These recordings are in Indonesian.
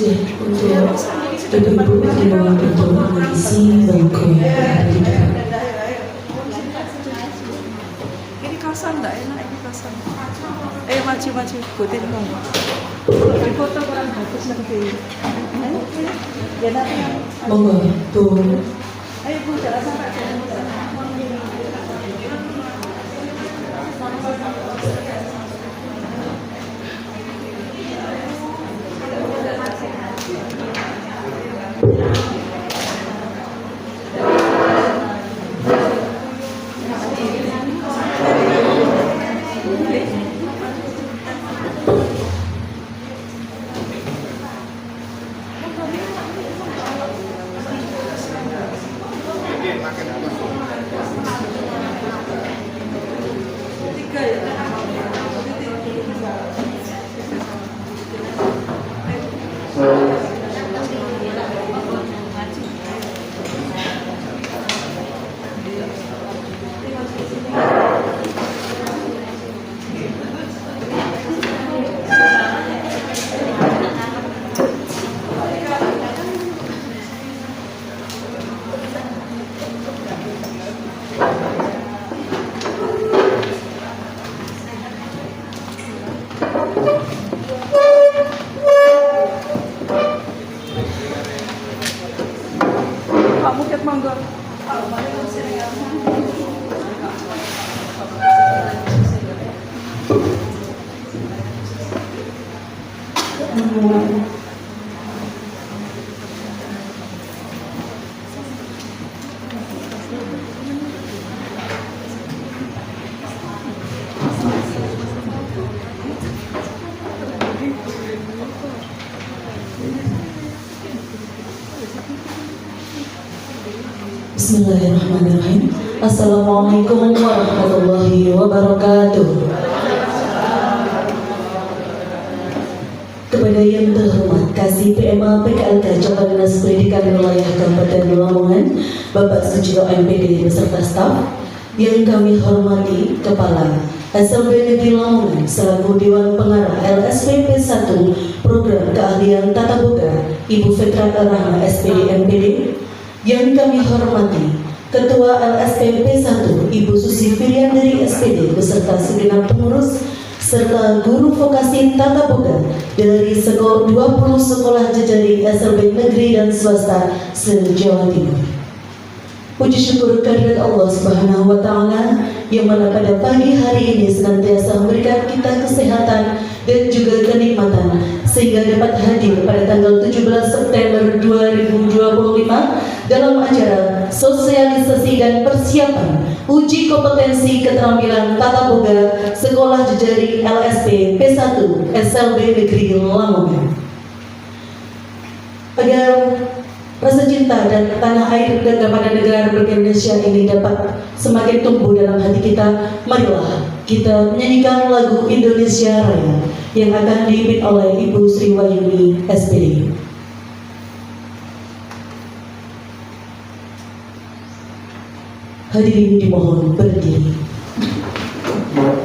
untuk ibu-ibu dimohon untuk mengisi bangku yang ada. Ini kosan enggak enak, ini kosan. Maju, ikutin monggo. Di foto kurang bagus nanti. Ya nanti yang Monggo, Bu. ayo Bu, jangan sampai Pak Muket monggo. Bismillahirrahmanirrahim. Assalamualaikum warahmatullahi wabarakatuh. Kepada yang terhormat Kasih PMA PKLK Kepala Dinas Pendidikan Wilayah Kabupaten Lamongan, Bapak Sucipto MPD beserta staf, yang kami hormati Kepala SLB Negeri Lamongan selaku Dewan Pengarah LSPP 1 Program Keahlian Tata Boga, Ibu Fetra Rahma SPD MPD, yang kami hormati Ketua LSPP 1 Ibu Susi Firiandari SPD beserta segenap pengurus serta guru vokasi tata boga dari 20 sekolah jejaring SLB negeri dan swasta se-Jawa Timur. Puji syukur kehadirat Allah Subhanahu wa Ta'ala yang mana pada pagi hari ini senantiasa memberikan kita kesehatan dan juga kenikmatan sehingga dapat hadir pada tanggal 17 September 2025 dalam acara sosialisasi dan persiapan uji kompetensi keterampilan tata boga Sekolah Jejaring LSP P1 SLB Negeri Lamongan. Agar rasa cinta dan tanah air dan kepada negara Indonesia ini dapat semakin tumbuh dalam hati kita, marilah kita menyanyikan lagu Indonesia Raya yang akan dipimpin oleh Ibu Sri Wahyuni SPD. Hadirin dimohon berdiri. Jadi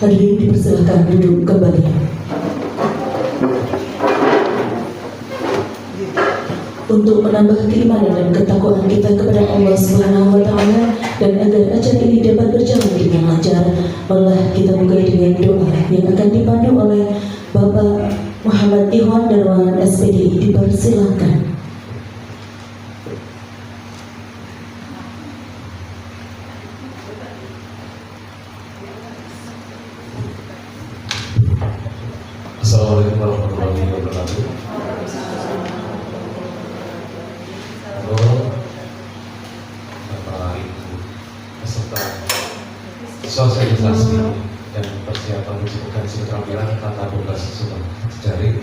Hadirin dipersilakan duduk kembali. Untuk menambah keimanan dan ketakwaan kita kepada Allah Subhanahu wa Ta'ala dan agar acara ini dapat berjalan dengan lancar, marilah kita mulai dengan doa yang akan dipandu oleh Bapak Muhammad Ikhwan Darwan SPD. Dipersilakan. Assalamualaikum warahmatullahi wabarakatuh. Halo, Bapak Ibu peserta sosialisasi dan persiapan publikasi keterampilan tata boga siswa jejaring.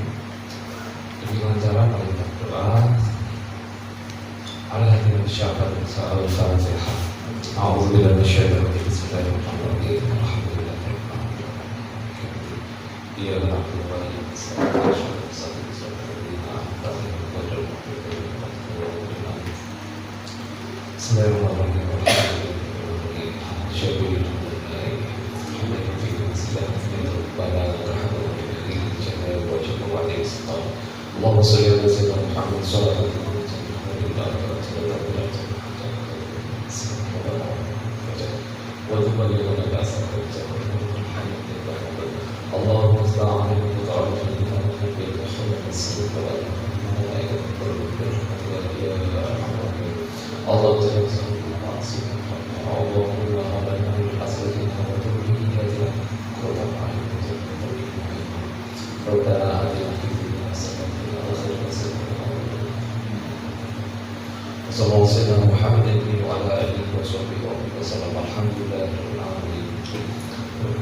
Demikian cara kami berdoa. Alhamdulillah syafaat sa'al salam sehat. A'udzubillahi minasyaitonir rajim. Bismillahirrahmanirrahim. Alhamdulillah. Dia mengaku bagi Allahumma shalli ala sayyidina Muhammad sallallahu alaihi Allahumma sta'in bi ta'atina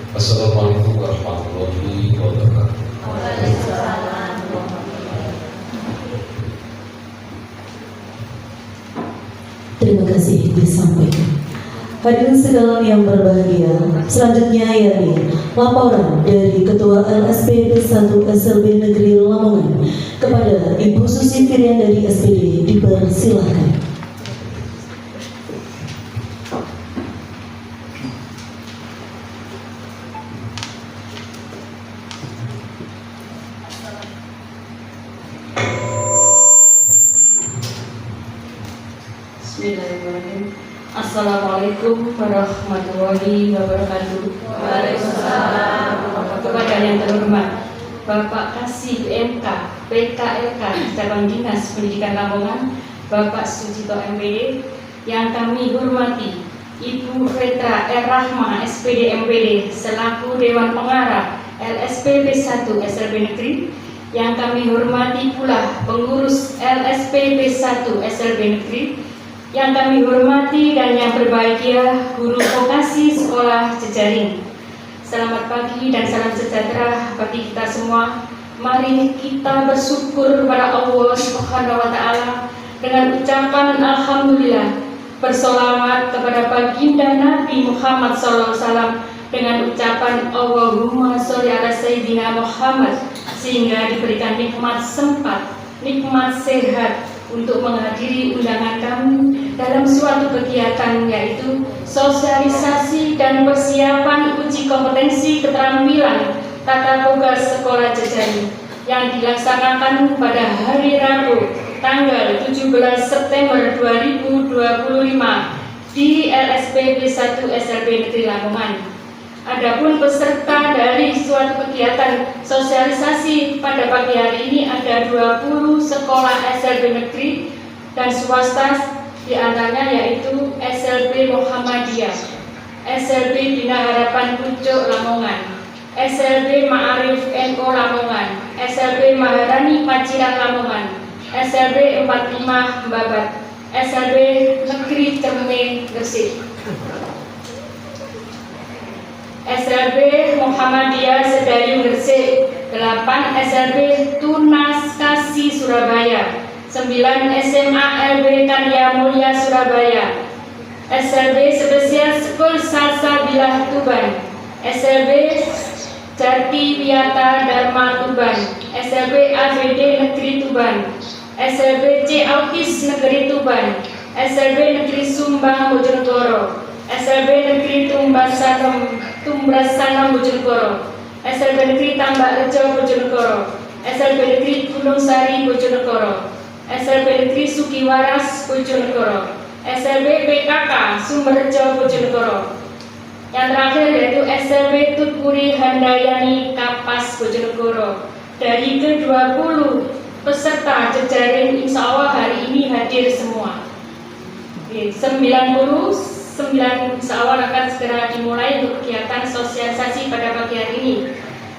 Assalamualaikum warahmatullahi wabarakatuh. Terima kasih disampaikan. Hadirin sekalian yang berbahagia, selanjutnya yakni laporan dari Ketua LSPD 1 SLB Negeri Lamongan kepada Ibu Susi Firian dari SPD. Dipersilakan. Bismillahirrahmanirrahim. Assalamualaikum warahmatullahi wabarakatuh. Waalaikumsalam. Kepada yang terhormat Bapak Kasih PMK PKLK Cabang Dinas Pendidikan Lamongan, Bapak Sucito MPD, yang kami hormati Ibu Retra R. Rahma SPD MPD selaku Dewan Pengarah LSPB 1 SLB Negeri, yang kami hormati pula pengurus LSPB 1 SLB Negeri, yang kami hormati dan yang berbahagia guru vokasi sekolah jejaring. Selamat pagi dan salam sejahtera bagi kita semua. Mari kita bersyukur kepada Allah Subhanahu wa Ta'ala dengan ucapan alhamdulillah, bersolawat kepada baginda Nabi Muhammad SAW dengan ucapan Allahumma sholli ala sayyidina Muhammad, sehingga diberikan nikmat sempat, nikmat sehat untuk menghadiri undangan kami dalam suatu kegiatan, yaitu sosialisasi dan persiapan uji kompetensi keterampilan tata boga sekolah jejaring yang dilaksanakan pada hari Rabu tanggal 17 September 2025 di LSPB 1 SLB Negeri Lamongan. Adapun peserta dari suatu kegiatan sosialisasi pada pagi hari ini ada 20 sekolah SLB negeri dan swasta, diantaranya yaitu SLB Muhammadiyah, SLB Bina Harapan Pucuk Lamongan, SLB Ma'arif NO Lamongan, SLB Maharani Paciran Lamongan, SLB 45 Babat, SLB Negeri Cerme Gresik, SLB Muhammadiyah Sedayu Gresik, 8 SLB Tunas Kasih Surabaya, 9 SMA LB Karya Mulia Surabaya, SLB Spesial School Salsabilah Tuban, SLB Jati Wiyata Dharma Tuban, SLB ABD Negeri Tuban, SLB C Autis Negeri Tuban, SLB Negeri Sumbang Bojonegoro, SLB Negeri Tumbas Sarem Tumbrasanam Bojonegoro, SLB Negeri Tambak Rejo Bojonegoro, SLB Negeri Gunung Sari Bojonegoro, SLB Negeri Sukiwaras Bojonegoro, SLB PKK Sumberjo Bojonegoro. Yang terakhir yaitu SLB Tutpuri Handayani Kapas Bojonegoro. Dari ke-20 peserta jejaring insya Allah hari ini hadir semua. 99 insya Allah akan segera dimulai untuk kegiatan sosialisasi pada pagi hari ini.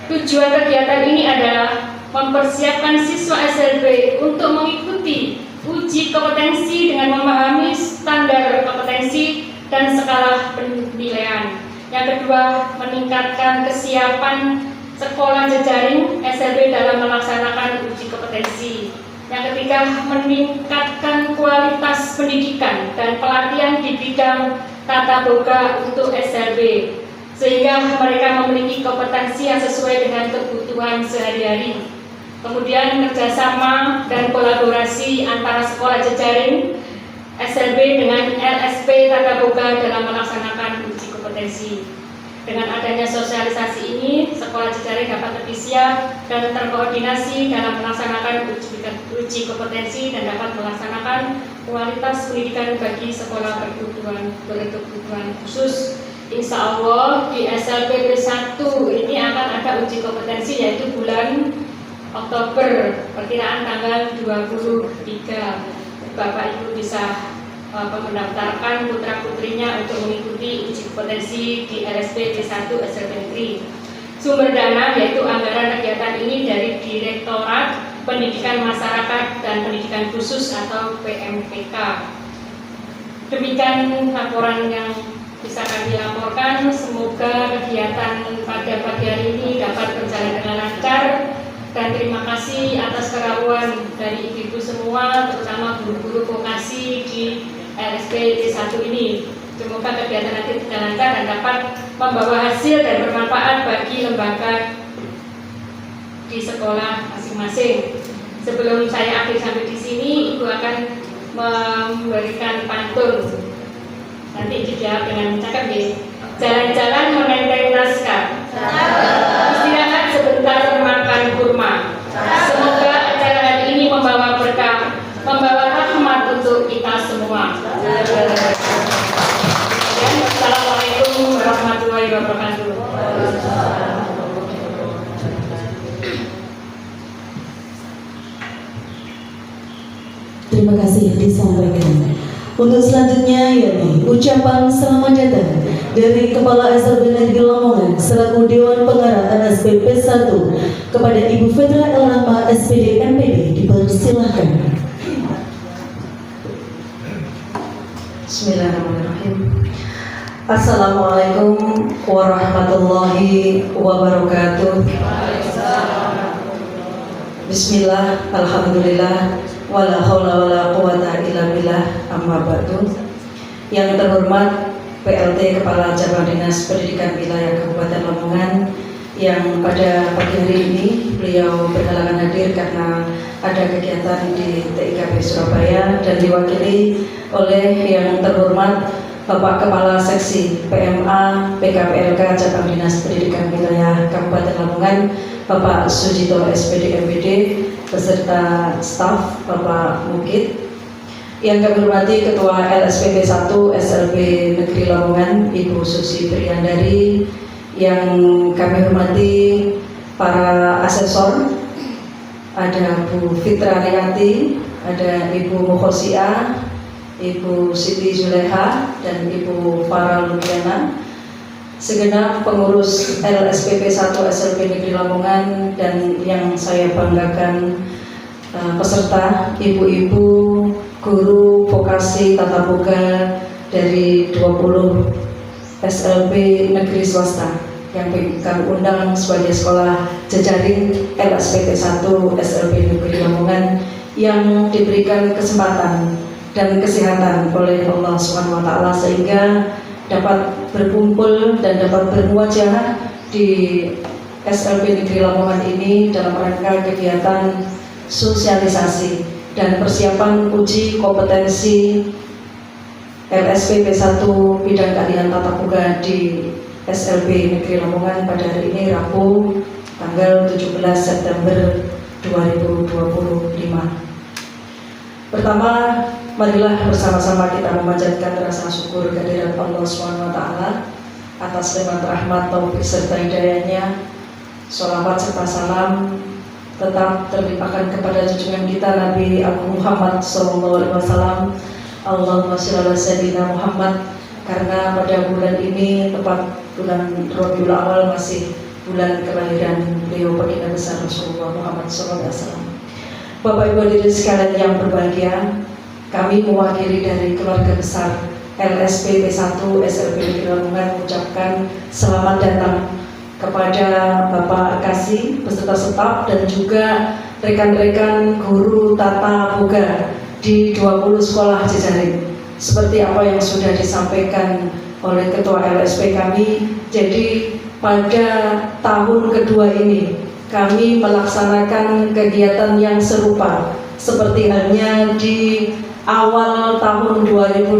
Tujuan kegiatan ini adalah mempersiapkan siswa SLB untuk mengikuti uji kompetensi dengan memahami standar kompetensi dan skala penilaian. Yang kedua, meningkatkan kesiapan sekolah jejaring SLB dalam melaksanakan uji kompetensi. Yang ketiga, meningkatkan kualitas pendidikan dan pelatihan di bidang tata boga untuk SLB sehingga mereka memiliki kompetensi yang sesuai dengan kebutuhan sehari-hari. Kemudian kerjasama dan kolaborasi antara sekolah jejaring SLB dengan LSP tata boga dalam melaksanakan uji kompetensi. Dengan adanya sosialisasi ini, sekolah jejaring dapat lebih siap dan terkoordinasi dalam melaksanakan uji kompetensi dan dapat melaksanakan kualitas pendidikan bagi sekolah berkebutuhan khusus. Insya Allah di SLB 1 ini akan ada uji kompetensi yaitu bulan Oktober, perkiraan tanggal 23. Bapak Ibu bisa mendaftarkan putra-putrinya untuk mengikuti uji kompetensi di LSP D1 SLB Negeri. Sumber dana yaitu anggaran kegiatan ini dari Direktorat Pendidikan Masyarakat dan Pendidikan Khusus atau PMPK. Demikian laporan yang bisa kami laporkan. Semoga kegiatan pada pagi hari ini dapat berjalan dengan lancar. Dan terima kasih atas kerawan dari ibu-ibu semua, terutama guru-guru vokasi di LSP D1 ini. Semoga kegiatan nanti berjalan lancar dan dapat membawa hasil dan bermanfaat bagi lembaga di sekolah masing-masing. Sebelum saya akhir sampai di sini, Ibu akan memberikan pantun. Nanti dijawab dengan cakap ya. Jalan-jalan menenteng naskah. Istirahat sebentar makan kurma. Semoga acara hari ini membawa berkah, membawa rahmat untuk kita semua. Assalamualaikum warahmatullahi wabarakatuh. Terima kasih yang disampaikan. Untuk selanjutnya yakni ucapan selamat datang dari Kepala SLB Negeri Lamongan selaku Dewan Pengarah LSP P1 kepada Ibu Fedra Elrahma SPD MPD. Dipersilahkan. Bismillahirrahmanirrahim. Assalamualaikum warahmatullahi wabarakatuh. Bismillah, alhamdulillah, wala haula wala quwata illa billah, amma ba'du. Yang terhormat PLT Kepala Cabang Dinas Pendidikan Wilayah Kabupaten Lamongan, yang pada pagi hari ini beliau berhalangan hadir karena ada kegiatan di TIKP Surabaya dan diwakili oleh yang terhormat Bapak Kepala Seksi PMA PKPLK Cabang Dinas Pendidikan Wilayah Kabupaten Lamongan, Bapak Sujito SPD MPD beserta staf Bapak Mukid. Yang kami hormati Ketua LSPP 1 SLB Negeri Lamongan Ibu Susi Priandari. Yang kami hormati para asesor, ada Bu Fitra Rianti, ada Ibu Mukhosiah, Ibu Siti Zuleha, dan Ibu Farah Lukiana, segenap pengurus LSPP 1 SLB Negeri Lamongan, dan yang saya banggakan peserta ibu-ibu guru vokasi tata boga dari 20 SLB negeri swasta yang kami undang sebagai sekolah jejaring LSPP 1 SLB Negeri Lamongan yang diberikan kesempatan dan kesehatan oleh Allah SWT sehingga dapat berkumpul dan dapat bermuajah di SLB Negeri Lamongan ini dalam rangka kegiatan sosialisasi dan persiapan uji kompetensi LSPP 1 bidang keahlian tata boga di SLB Negeri Lamongan pada hari ini Rabu tanggal 17 September 2025. Pertama, marilah bersama-sama kita memanjatkan rasa syukur kehadirat Allah SWT atas limpahan rahmat, taufik serta hidayahnya. Sholawat serta salam tetap terlimpahkan kepada junjungan kita Nabi Agung Muhammad SAW. Allahumma sholli ala sayyidina Muhammad, karena pada bulan ini tepat bulan Rabiul Awal masih bulan kelahiran beliau baginda besar Rasulullah Muhammad SAW. Bapak Ibu hadirin sekalian yang berbahagia, kami mewakili dari keluarga besar LSPP 1 SLB Negeri Lamongan mengucapkan selamat datang kepada Bapak Kasih, peserta staf dan juga rekan-rekan guru tata boga di 20 sekolah jejaring. Seperti apa yang sudah disampaikan oleh Ketua LSP kami, jadi pada tahun kedua ini kami melaksanakan kegiatan yang serupa seperti halnya di awal tahun 2024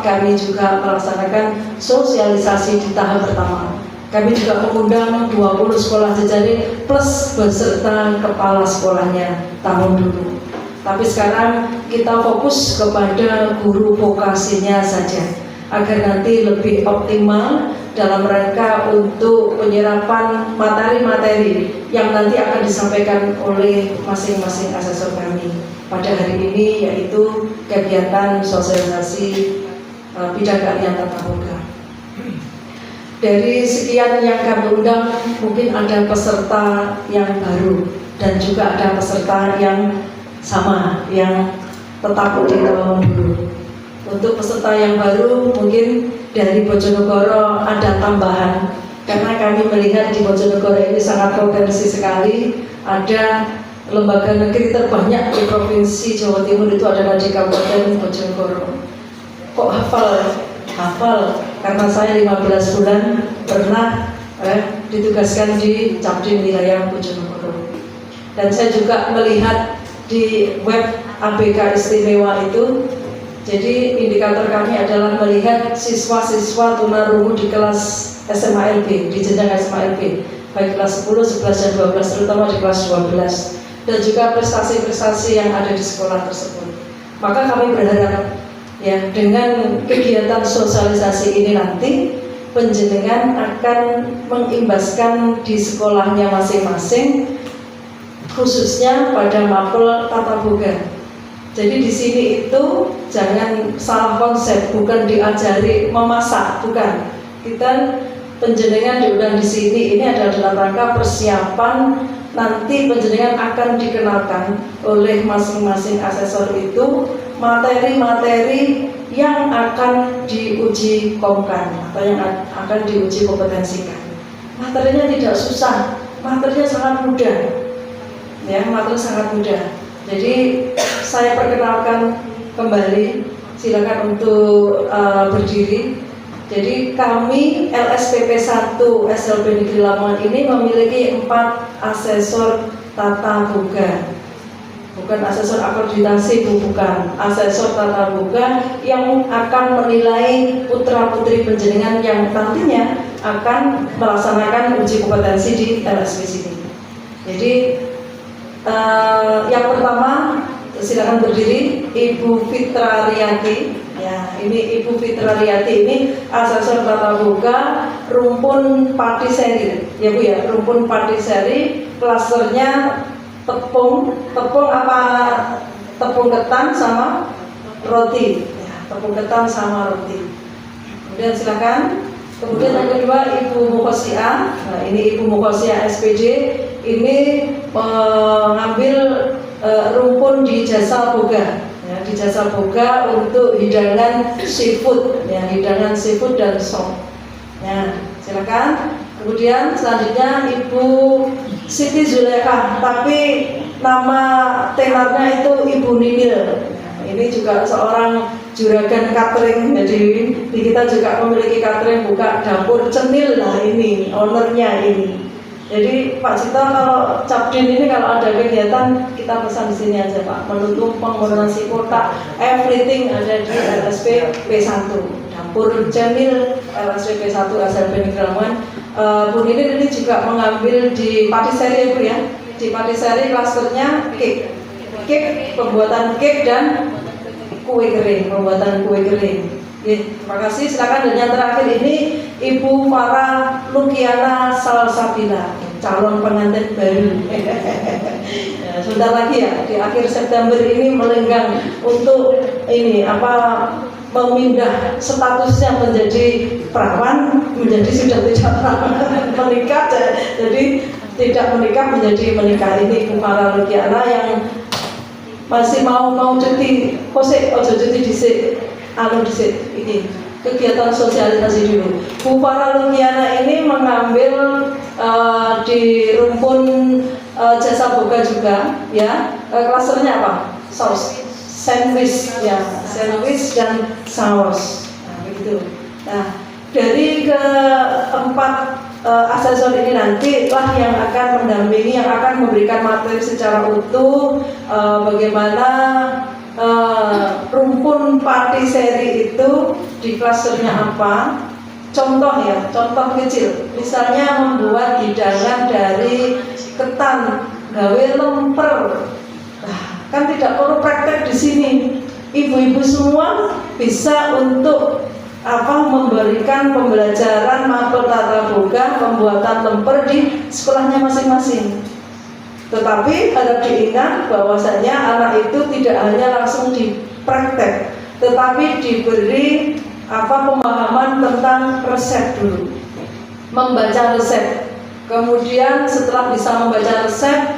kami juga melaksanakan sosialisasi di tahap pertama. Kami juga mengundang 20 sekolah jejaring plus beserta kepala sekolahnya tahun dulu. Tapi sekarang kita fokus kepada guru vokasinya saja agar nanti lebih optimal dalam rangka untuk penyerapan materi-materi yang nanti akan disampaikan oleh masing-masing asesor kami pada hari ini, yaitu kegiatan sosialisasi bidang keahlian tata boga. Dari sekian yang kami undang, mungkin ada peserta yang baru dan juga ada peserta yang sama, yang tetap di tahun dulu. Untuk peserta yang baru, mungkin dari Bojonegoro ada tambahan, karena kami melihat di Bojonegoro ini sangat potensi sekali. Ada lembaga negeri terbanyak di Provinsi Jawa Timur itu adalah di Kabupaten Bojonegoro. Kok hafal? Hafal karena saya 15 bulan pernah ditugaskan di Capdim wilayah Bojonegoro. Dan saya juga melihat di web ABK istimewa itu, jadi indikator kami adalah melihat siswa-siswa tunarungu di kelas SMA LB, di jenjang SMA LB, baik kelas 10, 11, dan 12, terutama di kelas 12, dan juga prestasi-prestasi yang ada di sekolah tersebut. Maka kami berharap ya, dengan kegiatan sosialisasi ini nanti penjenengan akan mengimbaskan di sekolahnya masing-masing, khususnya pada mapel tata boga. Jadi di sini itu jangan salah konsep, bukan diajari memasak, bukan. Kita penjenengan diundang di sini ini adalah dalam rangka persiapan nanti penjenengan akan dikenalkan oleh masing-masing asesor itu materi-materi yang akan diuji komkan atau yang akan diuji kompetensikan. Materinya tidak susah, materinya sangat mudah. Ya, materi sangat mudah. Jadi saya perkenalkan kembali, silakan untuk berdiri. Jadi kami LSPP 1 SLB Negeri Lamongan ini memiliki 4 asesor tata boga. Bukan asesor akreditasi, bukan asesor tata boga yang akan menilai putra-putri penjenengan yang nantinya akan melaksanakan uji kompetensi di LSP sini. Jadi yang pertama, silakan berdiri, Ibu Fitra Riyati. Ya, ini Ibu Fitra Riyati ini asesor tata boga rumpun patisserie. Ya Bu ya, rumpun patisserie, klasternya tepung apa? Tepung ketan sama roti. Ya, tepung ketan sama roti. Kemudian silakan. Kemudian yang kedua Ibu Mukhosiah. Nah, ini Ibu Mukhosiah SPD. Ini mengambil rumpun di jasa boga, ya, di jasa boga untuk hidangan seafood, ya, hidangan seafood dan sop. Ya, silakan. Kemudian selanjutnya Ibu Siti Zulekha, tapi nama tenarnya itu Ibu Ninil. Ini juga seorang juragan catering, jadi di kita juga memiliki catering, buka dapur cenil lah ini, ownernya ini. Jadi Pak Cita kalau Capdim ini kalau ada kegiatan kita pesan di sini aja Pak, menu tumpeng, menu nasi kotak, everything ada di LSP P1. Pur Jamil LSPP 1 SLB Negeri Lamongan. Bu Nini ini juga mengambil di patisserie Bu ya. Di patisserie klasternya cake, pembuatan cake dan kue kering, pembuatan kue kering. Terima kasih. Silakan. Dan yang terakhir ini Ibu Farah Lukiana Salsabila, calon pengantin baru. Ya, sebentar lagi ya, di akhir September ini melenggang untuk ini memindah statusnya menjadi perawan, menjadi sudah tidak menikah, jadi tidak menikah menjadi menikah. Ini Bu Farah Lukiana yang masih mau cuti, cuti dhisik, dhisik ini kegiatan sosialisasi dulu. Bu Farah Lukiana ini mengambil di rumpun jasa boga juga, ya. Klasternya apa? Saus, sandwich, ya, sandwich dan saus. Nah, begitu. Nah, dari keempat asesor ini nanti lah yang akan mendampingi, yang akan memberikan materi secara utuh bagaimana rumpun patisserie itu di klasternya apa. Contoh ya, contoh kecil, misalnya membuat hidangan dari ketan, gawe lemper. Nah, kan tidak perlu praktek di sini. Ibu-ibu semua bisa untuk memberikan pembelajaran mapel tata boga pembuatan lemper di sekolahnya masing-masing. Tetapi harap diingat bahwasanya anak itu tidak hanya langsung dipraktek, tetapi diberi pemahaman tentang resep dulu, membaca resep. Kemudian setelah bisa membaca resep,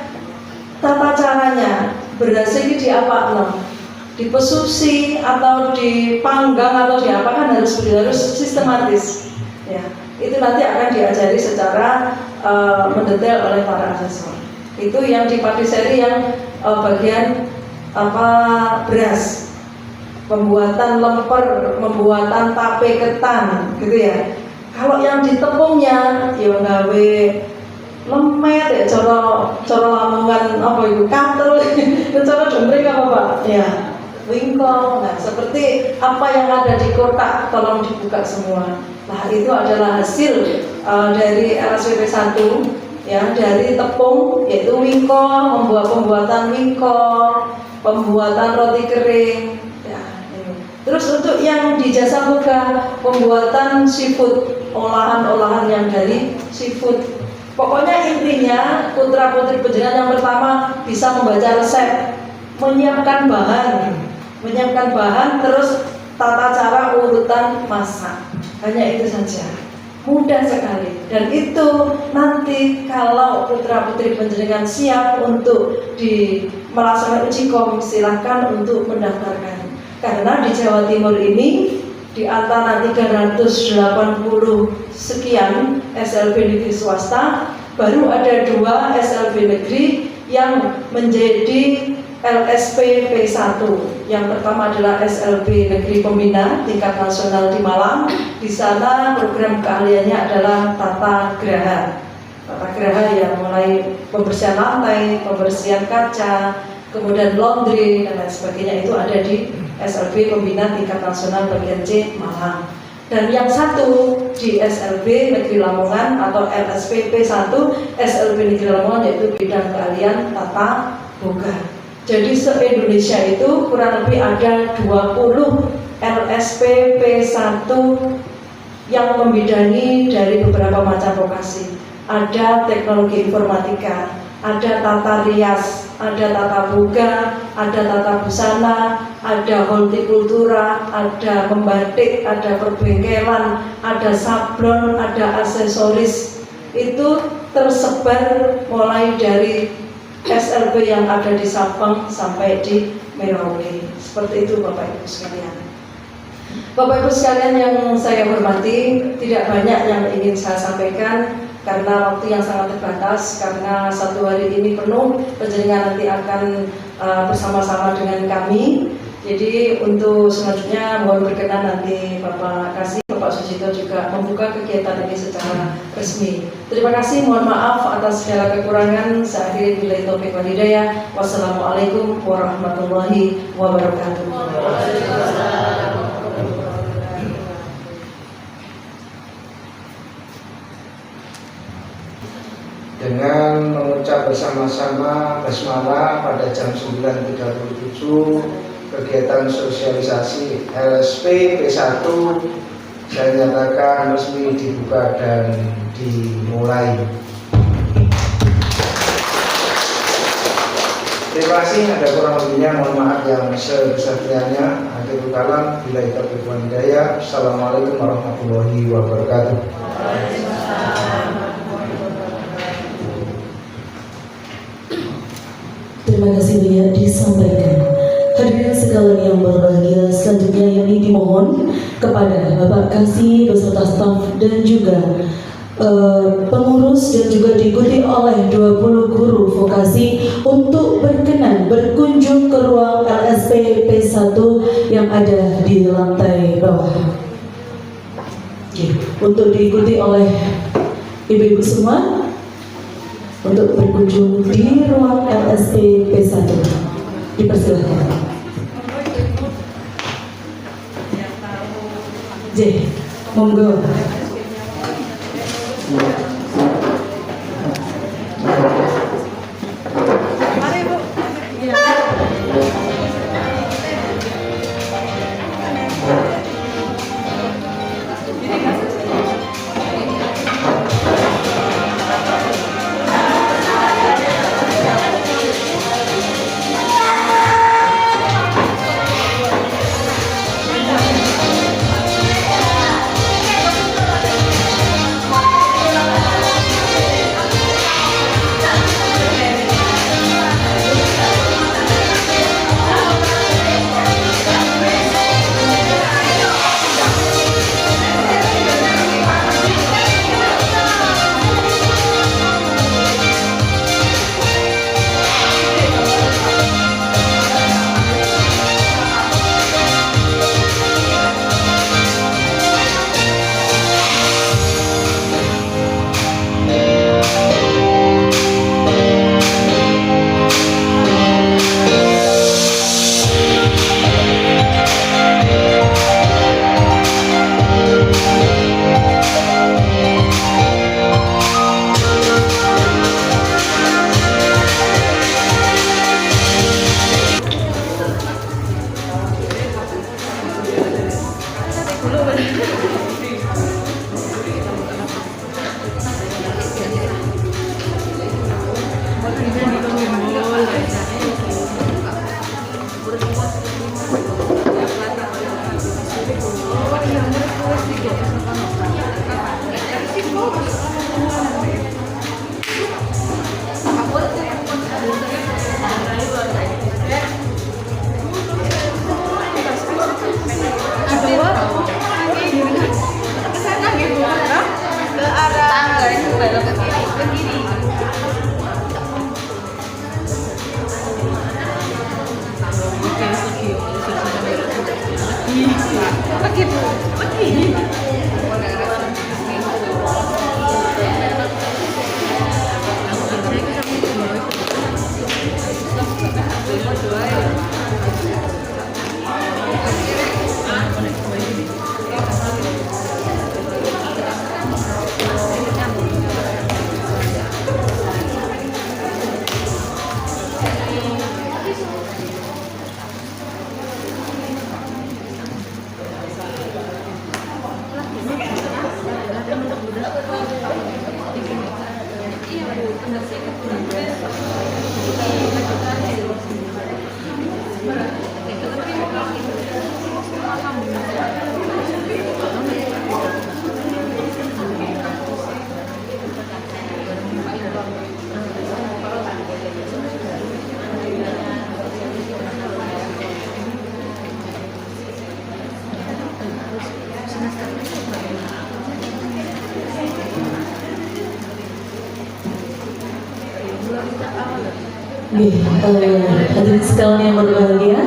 tata caranya berhasil di apa? Dipesusi atau dipanggang atau diapakan harus sistematis. Ya, itu nanti akan diajari secara mendetail oleh para asesor. Itu yang di patisserie yang bagian beras. Pembuatan lemper, pembuatan tape ketan, gitu ya. Kalau yang di tepungnya, ya gawe lemet ya, cara Lamongan katel, cara Jembreng apa Pak? Ya, wingkong. Nah, seperti apa yang ada di kotak, tolong dibuka semua. Nah, itu adalah hasil dari LSPP 1, ya, dari tepung, yaitu wingkong, pembuatan wingkong, pembuatan roti kering. Terus untuk yang di jasa boga, pembuatan seafood, olahan-olahan yang dari seafood. Pokoknya intinya putra putri penjenengan yang pertama bisa membaca resep, menyiapkan bahan, terus tata cara urutan masak. Hanya itu saja, mudah sekali. Dan itu nanti kalau putra putri penjenengan siap untuk melaksanakan uji kom, silahkan untuk mendaftarkan. Karena di Jawa Timur ini di antara 380 sekian SLB negeri swasta, baru ada 2 SLB negeri yang menjadi LSPP 1. Yang pertama adalah SLB Negeri Pembina tingkat nasional di Malang. Di sana program keahliannya adalah tata geraha. Tata geraha yang mulai pembersihan lantai, pembersihan kaca, kemudian laundry dan lain sebagainya, itu ada di SLB Pembina tingkat nasional bagian C Malang. Dan yang satu di SLB Negeri Lamongan atau LSPP 1 SLB Negeri Lamongan, yaitu bidang keahlian tata boga. Jadi se-Indonesia itu kurang lebih ada 20 LSPP 1 yang membidangi dari beberapa macam vokasi. Ada teknologi informatika, ada tata rias, ada tata boga, ada tata busana, ada hortikultura, ada membatik, ada perbengkelan, ada sablon, ada aksesoris. Itu tersebar mulai dari SLB yang ada di Sabang sampai di Merauke. Seperti itu Bapak Ibu sekalian. Bapak Ibu sekalian yang saya hormati, tidak banyak yang ingin saya sampaikan karena waktu yang sangat terbatas, karena 1 hari ini penuh penjenengan nanti akan bersama-sama dengan kami. Jadi untuk selanjutnya mohon berkenan nanti Bapak Kasih, Bapak Susito juga membuka kegiatan ini secara resmi. Terima kasih, mohon maaf atas segala kekurangan. Saya akhiri billahi taufiq wal hidayah. Wassalamualaikum warahmatullahi wabarakatuh. dengan mengucap bersama-sama basmalah pada jam 9.37 kegiatan sosialisasi LSP P1 saya nyatakan resmi dibuka dan dimulai. Terima kasih, ada kurang lebihnya mohon maaf yang sebesar-besarnya. Akhirul kalam, bila taufiq wal hidayah. Assalamualaikum warahmatullahi wabarakatuh. Terima kasih banyak disampaikan. Hadirin sekalian yang berbahagia, selanjutnya ini dimohon kepada Bapak Kasih beserta staf dan juga pengurus dan juga diikuti oleh 20 guru vokasi untuk berkenan berkunjung ke ruang LSP P1 yang ada di lantai bawah. Oke, untuk diikuti oleh ibu-ibu semua untuk berkunjung di ruang LSP P1. Dipersilakan. J, monggo. Hadirin sekalian yang berbahagia,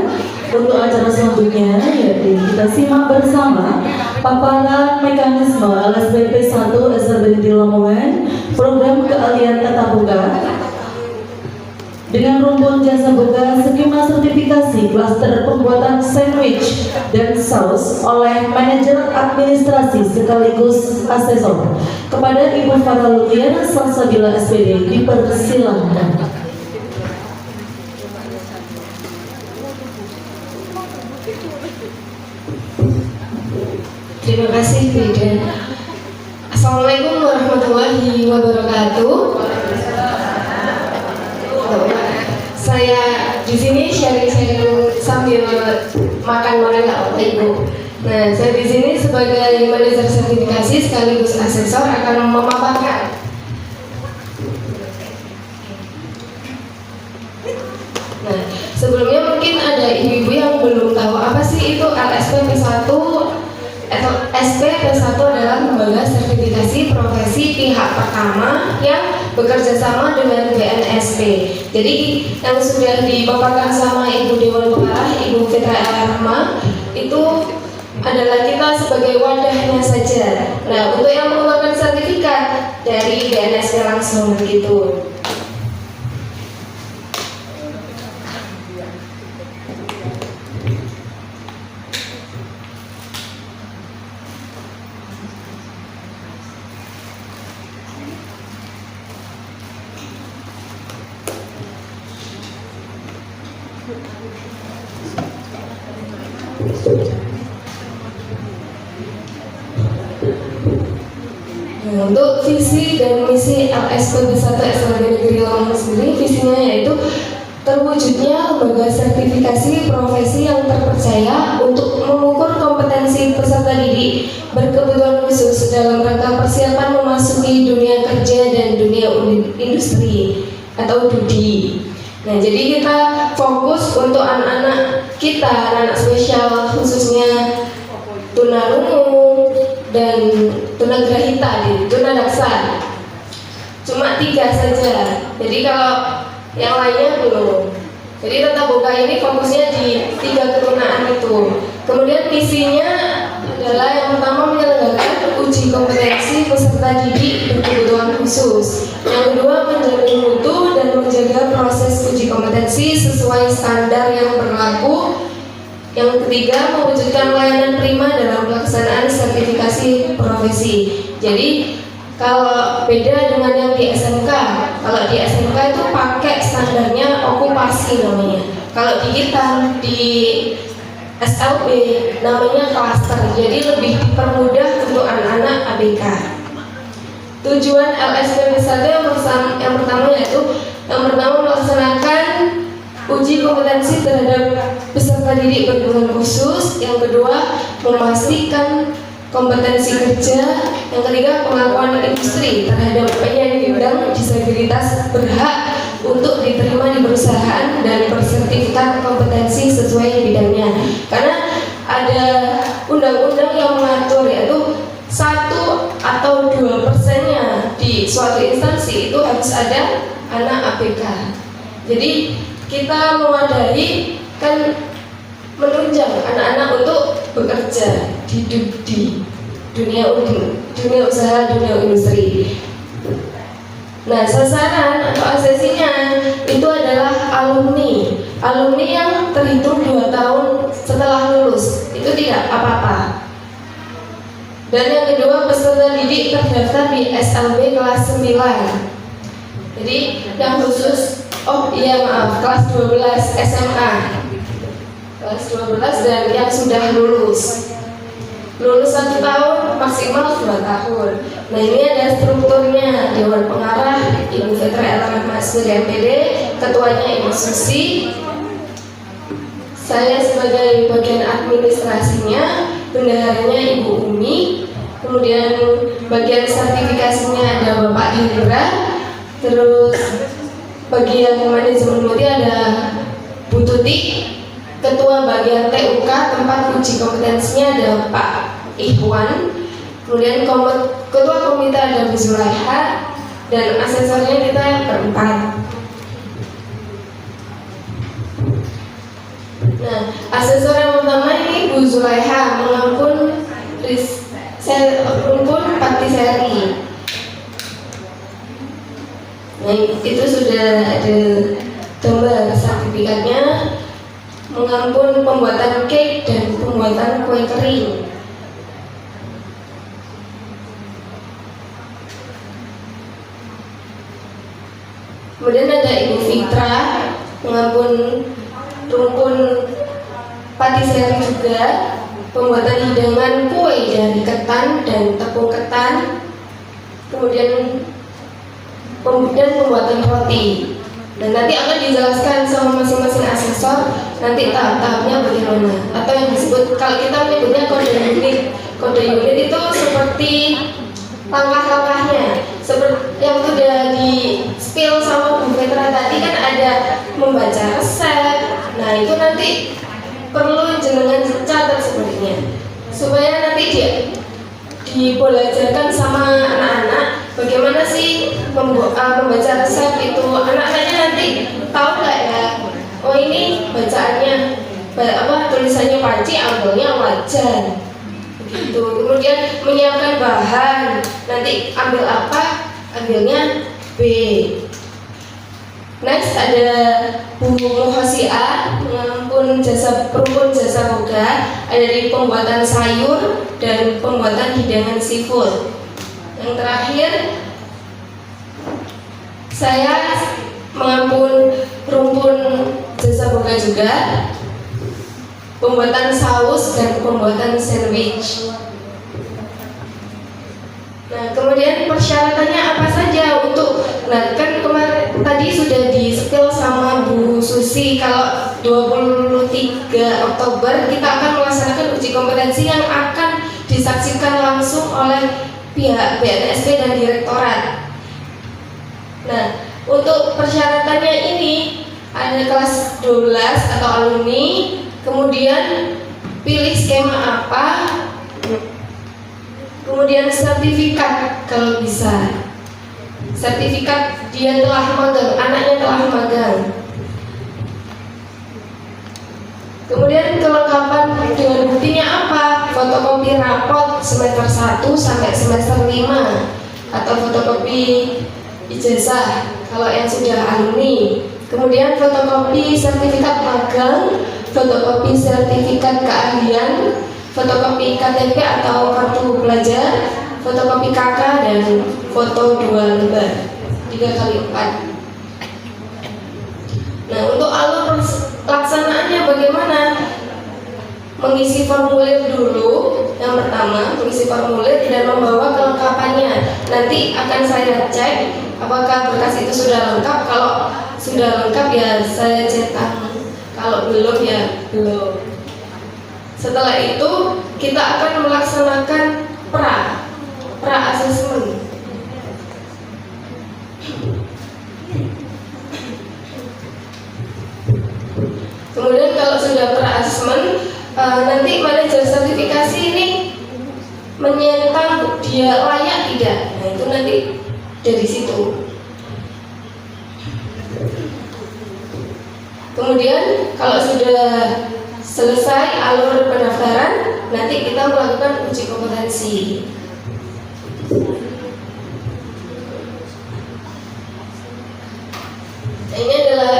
untuk acara selanjutnya yaitu kita simak bersama paparan mekanisme LSP P1 SRBD Lamongan program keahlian tatap muka. dengan rumpun jasa boga skema sertifikasi klaster pembuatan sandwich dan saus oleh manajer administrasi sekaligus asesor kepada Ibu Farah Lutfiana Salsabila SPD dipersilahkan. Terima kasih, Biden. Assalamualaikum warahmatullahi wabarakatuh. Saya di sini sharing-sharing sambil makan lah, Ibu. Nah, saya di sini sebagai manajer sertifikasi sekaligus asesor akan memaparkan. Nah, sebelumnya mungkin ada ibu-ibu yang belum tahu apa sih itu LSP P1 atau SP-P1 adalah lembaga sertifikasi profesi pihak pertama yang bekerja sama dengan BNSP. Jadi yang sudah dipaparkan sama Ibu Dewan Pengarah, Ibu Fitra Rahma, itu adalah kita sebagai wadahnya saja. Nah, untuk yang mengeluarkan sertifikat dari BNSP langsung begitu. Nah, untuk visi dan misi LSP P1 SLB Negeri Lamongan sendiri, visinya yaitu terwujudnya lembaga sertifikasi profesi yang terpercaya untuk mengukur kompetensi peserta didik berkebutuhan khusus dalam rangka persiapan memasuki dunia kerja dan dunia industri atau DUDI. Nah, jadi kita fokus untuk anak-anak kita, anak-anak spesial khususnya tunarungu dan tunagrahita, tunadaksa. Cuma 3 saja. Jadi kalau yang lainnya belum. Jadi tata boga ini fokusnya di 3 ketunaan itu. Kemudian misinya adalah yang pertama menyelenggarakan uji kompetensi peserta didik berkebutuhan khusus. Yang kedua menjamin mutu dan menjaga proses uji kompetensi sesuai standar yang berlaku. Yang ketiga mewujudkan layanan prima dalam pelaksanaan sertifikasi profesi. Jadi kalau beda dengan yang di SMK, kalau di SMK itu pakai standarnya okupasi namanya. Kalau di kita di SLB namanya klaster, jadi lebih dipermudah untuk anak-anak ABK. Tujuan LSP P1 yang pertama yaitu melaksanakan uji kompetensi terhadap peserta didik berkebutuhan khusus. Yang kedua memastikan kompetensi kerja. Yang ketiga pengakuan industri terhadap penyandang disabilitas berhak untuk diterima di perusahaan dan bersertifikat kompetensi sesuai bidangnya. Karena ada undang-undang yang mengatur yaitu 1 atau 2% di suatu instansi itu harus ada anak ABK. Jadi kita mewadahi kan menunjang anak-anak untuk bekerja di dunia usaha, dunia industri. Nah, sasaran atau asesinya itu adalah alumni yang terhitung 2 tahun setelah lulus, itu tidak apa-apa. Dan yang kedua peserta didik terdaftar di SLB kelas 9. Jadi yang khusus, kelas 12 SMA, kelas 12 dan yang sudah lulus 1 tahun maksimal 2 tahun. Nah, ini ada strukturnya: Dewan Pengarah Ibu Fitra Rahma MPD, ketuanya Ibu Susi, saya sebagai bagian administrasinya, bendaharanya Ibu Umi, kemudian bagian sertifikasinya ada Bapak Hendra, terus bagian manajemen muti ada Bu Tuti, ketua bagian TUK tempat uji kompetensinya ada Pak Ikhwan, kemudian ketua komite ada Bu Zulaiha, dan asesornya kita berempat. Nah, asesor yang pertama ini Bu Zulaiha mengampun Patisari. Nah, itu sudah ada gambar sertifikatnya mengampun pembuatan cake dan pembuatan kue kering. Kemudian ada Ibu Fitra mengampun rumpun patisserie juga, pembuatan hidangan kue dari ketan dan tepung ketan, kemudian pembuatan roti. Dan nanti akan dijelaskan sama masing-masing asesor nanti tahap-tahapnya bagaimana, atau yang disebut, kalau kita menyebutnya kode unit. Kode unit itu seperti langkah-langkahnya, seperti yang sudah di spill sama Bu Petra tadi kan, ada membaca resep. Nah itu nanti perlu jenengan catat sepertinya, supaya nanti dia dibelajarkan sama anak-anak bagaimana sih membaca resep itu. Anak-anaknya nanti tahu nggak ya, oh ini bacaannya tulisannya panci, ambilnya wajan gitu. Kemudian menyiapkan bahan, nanti ambil apa, ambilnya B. Next ada Bu Muhasiah mengampun rumpun jasa boga, ada di pembuatan sayur dan pembuatan hidangan seafood. Yang terakhir saya mengampun rumpun jasa boga juga, pembuatan saus dan pembuatan sandwich. Nah, kemudian persyaratannya apa saja untuk, nah kan kemarin tadi sudah di-spill sama Bu Susi, kalau 23 Oktober kita akan melaksanakan uji kompetensi yang akan disaksikan langsung oleh pihak BNSP dan direktorat. Nah, untuk persyaratannya ini ada kelas 12 atau alumni, kemudian pilih skema apa, kemudian sertifikat kalau bisa, sertifikat dia telah magang, anaknya telah magang. Kemudian kelengkapan dengan buktinya apa, fotokopi rapot semester 1 sampai semester 5 atau fotokopi ijazah kalau yang sudah alumni. Kemudian fotokopi sertifikat magang, fotokopi sertifikat keahlian, fotokopi KTP atau kartu pelajar, fotokopi KK, dan foto 2 lembar 3x4. Nah, untuk alur laksanaannya bagaimana? Mengisi formulir dulu, yang pertama mengisi formulir dan membawa kelengkapannya. Nanti akan saya cek apakah berkas itu sudah lengkap. Kalau sudah lengkap ya saya cetak, kalau belum ya belum. Setelah itu kita akan melaksanakan pra assessment. Kemudian kalau sudah pra assessment, nanti manajer sertifikasi ini menyentang dia layak tidak. Nah itu nanti dari situ. Kemudian kalau sudah selesai alur pendaftaran, nanti kita melakukan uji kompetensi. Ini adalah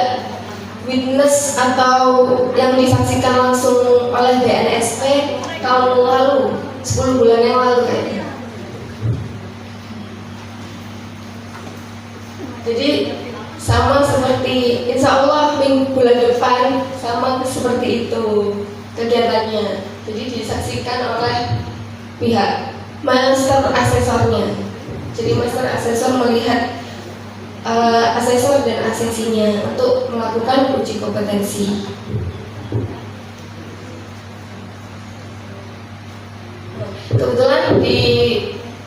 witness atau yang disaksikan langsung oleh BNSP tahun lalu, 10 bulan yang lalu kayaknya. Jadi sama seperti, insya Allah bulan depan sama seperti itu kegiatannya. Jadi disaksikan oleh pihak master asesornya. Jadi master asesor melihat asesor dan asesinya untuk melakukan uji kompetensi. Kebetulan di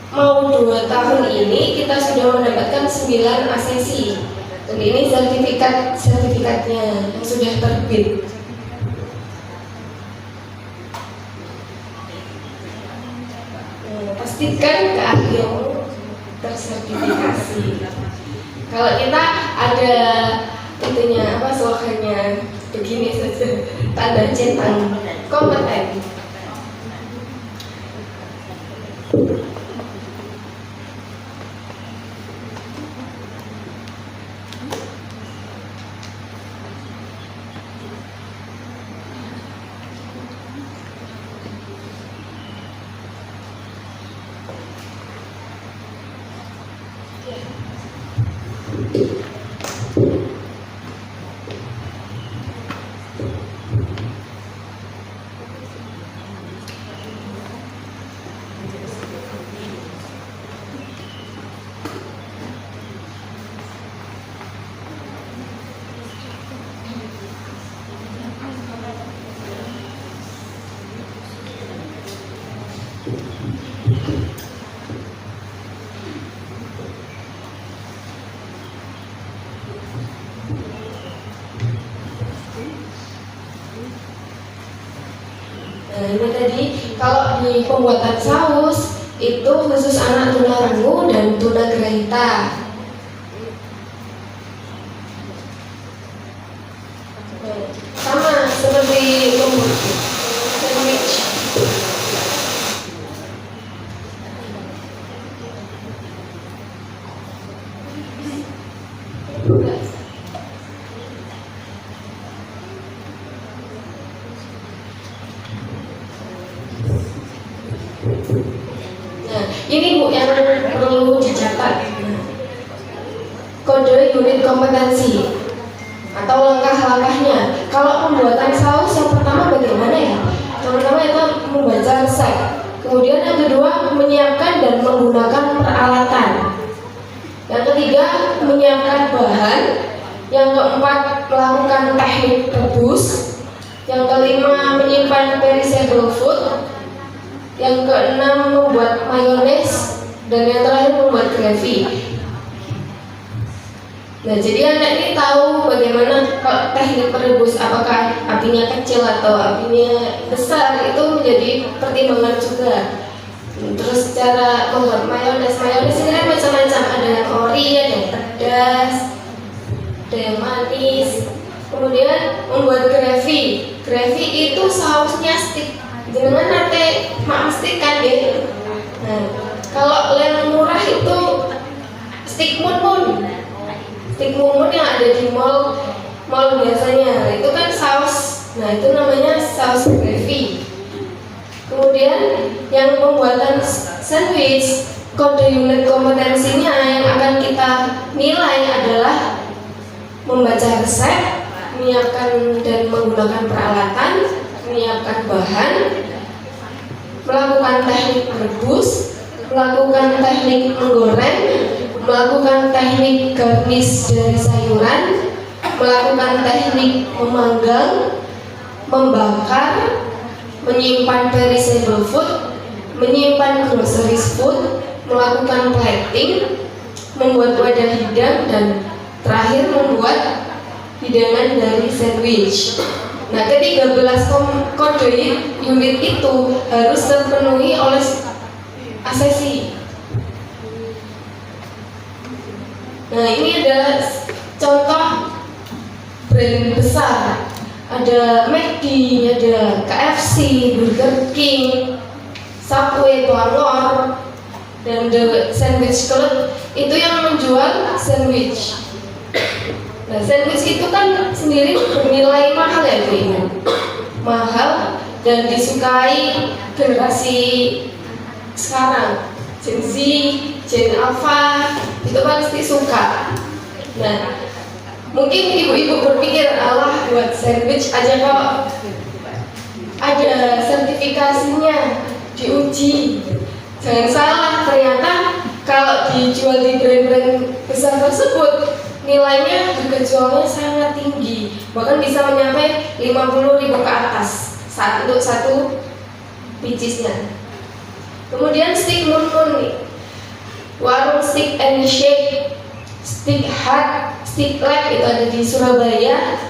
mau 2 tahun ini kita sudah mendapatkan 9 asesi. Dan ini sertifikatnya yang sudah terbit. Pastikan keahlianmu tersertifikasi. Kalau kita ada itunya apa, slogannya begini saja, tanda centang kompeten. Nah, ini tadi kalau di pembuatan saus itu khusus anak tunarungu dan tunagrahita. Sama seperti sandwich. Nah, ini Bu yang perlu dicatat. Kode unit kompetensi atau langkah-langkahnya. Kalau pembuatan saus yang pertama bagaimana ya? Yang pertama itu membaca resep. Kemudian yang kedua menyiapkan dan menggunakan peralatan. Yang ketiga menyiapkan bahan. Yang keempat melakukan teknik rebus. Yang kelima menyimpan perishable food. Yang keenam membuat mayones. Dan yang terakhir membuat gravy. Nah, jadi anak ini tahu bagaimana teknik merebus, apakah apinya kecil atau apinya besar, itu menjadi pertimbangan juga. Terus cara membuat mayones ini kan macam-macam, ada yang ori, ada yang pedas, ada yang manis. Kemudian membuat gravy itu sausnya stick. Jenengan nate mak stick kan ya. Nah, kalau yang murah itu stick mumun yang ada di mall biasanya, itu kan saus. Nah, itu namanya saus gravy. Kemudian yang pembuatan sandwich, kode unit kompetensinya yang akan kita nilai adalah membaca resep, menyiapkan dan menggunakan peralatan, menyiapkan bahan, melakukan teknik merebus, melakukan teknik menggoreng, melakukan teknik garnish dari sayuran, melakukan teknik memanggang, membakar, menyimpan perishable food, menyimpan grocery food, melakukan plating, membuat wadah hidang, dan terakhir membuat hidangan dari sandwich. Nah, ke-13 kode unit itu harus terpenuhi oleh asesi. Nah, ini adalah contoh brand besar. Ada McD, ada KFC, Burger King, Subway, Bangor, dan The Sandwich Club itu yang menjual sandwich. Nah, sandwich itu kan sendiri bernilai mahal ya Bu Ibu? Mahal dan disukai generasi sekarang. Gen Z, Gen Alpha, itu pasti suka. Nah, mungkin ibu-ibu berpikir, Allah buat sandwich aja kok ada sertifikasinya, diuji. Jangan salah, ternyata kalau dijual di brand-brand besar tersebut, nilainya harga jualnya sangat tinggi, bahkan bisa mencapai 50.000 ke atas untuk satu picisnya. Kemudian stick mun nih, warung stick and shake, stick hut, stick lab itu ada di Surabaya.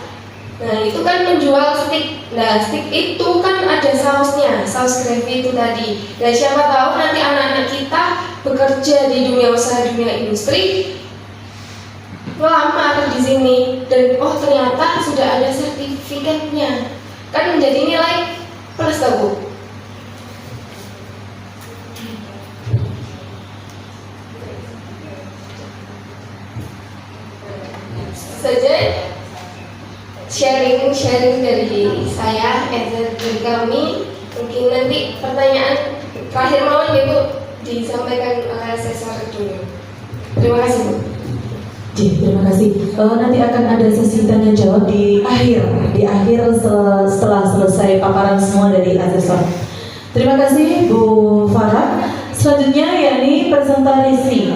Nah, itu kan menjual stick. Nah, stick itu kan ada sausnya, saus gravy itu tadi. Nah, siapa tahu nanti anak-anak kita bekerja di dunia usaha, dunia industri, melamar di sini, dan oh ternyata sudah ada sertifikatnya, kan menjadi nilai plus tahu. Saja sharing dari saya, dari kami. Mungkin nanti pertanyaan terakhir mohon Ibu disampaikan oleh asesor dulu. Terima kasih, Bu. Terima kasih. Nanti akan ada sesi tanya jawab di akhir setelah selesai paparan semua dari asesor. Terima kasih Bu Farah. Selanjutnya yakni presentasi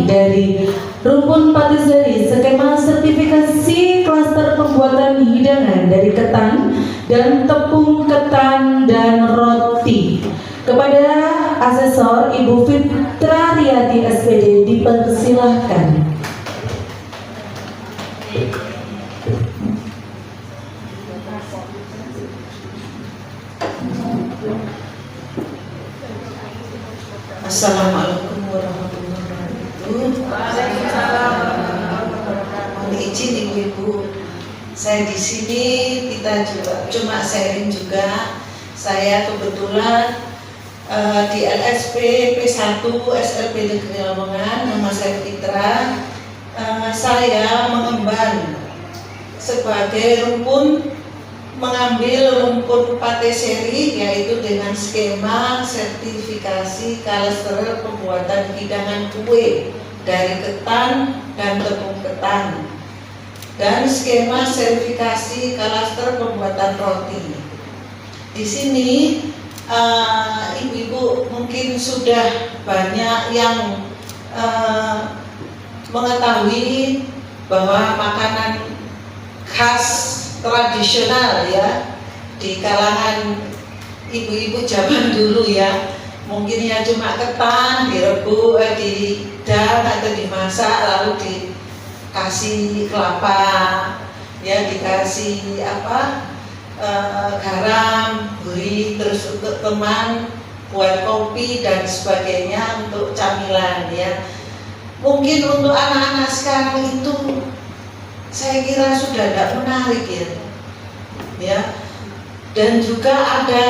dari Rumpun Patisserie skema sertifikasi klaster pembuatan hidangan dari ketan dan tepung ketan dan roti. Kepada asesor Ibu Fitra Riyati SPD dipersilahkan. Assalamualaikum warahmatullahi wabarakatuh. Mohon izin ibu-ibu, saya di sini kita juga cuma sharing juga. Saya kebetulan di LSP P1 SLB Negeri Lamongan, nama saya Fitra. Saya mengemban sebagai mengambil rumpun patisserie, yaitu dengan skema sertifikasi klaster pembuatan hidangan kue dari ketan dan tepung ketan, dan skema sertifikasi klaster pembuatan roti. Di sini ibu-ibu mungkin sudah banyak yang mengetahui bahwa makanan khas tradisional ya di kalangan ibu-ibu zaman dulu ya, mungkin ya cuma ketan direbus, didang atau dimasak, lalu dikasih kelapa ya, dikasih garam, gurih, terus untuk teman buat kopi dan sebagainya untuk camilan ya. Mungkin untuk anak-anak sekarang itu saya kira sudah tidak menarik ya. Dan juga ada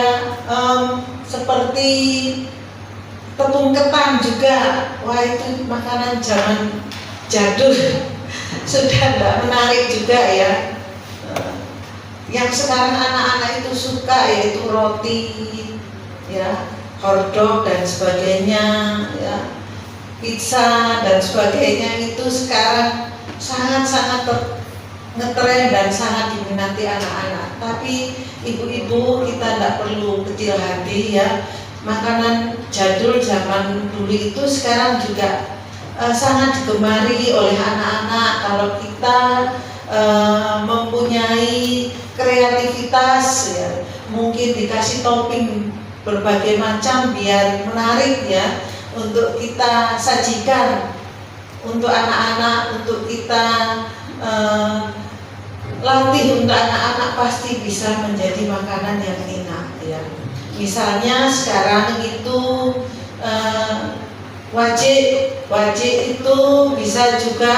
seperti tepung ketan juga, wah itu makanan zaman jadul sudah tidak menarik juga ya. Yang sekarang anak-anak itu suka yaitu roti ya, hotdog dan sebagainya ya, pizza dan sebagainya, itu sekarang sangat-sangat ngetren dan sangat diminati anak-anak. Tapi ibu-ibu kita tidak perlu kecil hati ya, makanan jadul zaman dulu itu sekarang juga sangat digemari oleh anak-anak kalau kita mempunyai kreativitas ya, mungkin dikasih topping berbagai macam biar menarik ya, untuk kita sajikan untuk anak-anak, untuk kita latih untuk anak-anak, pasti bisa menjadi makanan yang enak ya. Misalnya sekarang itu wajib itu bisa juga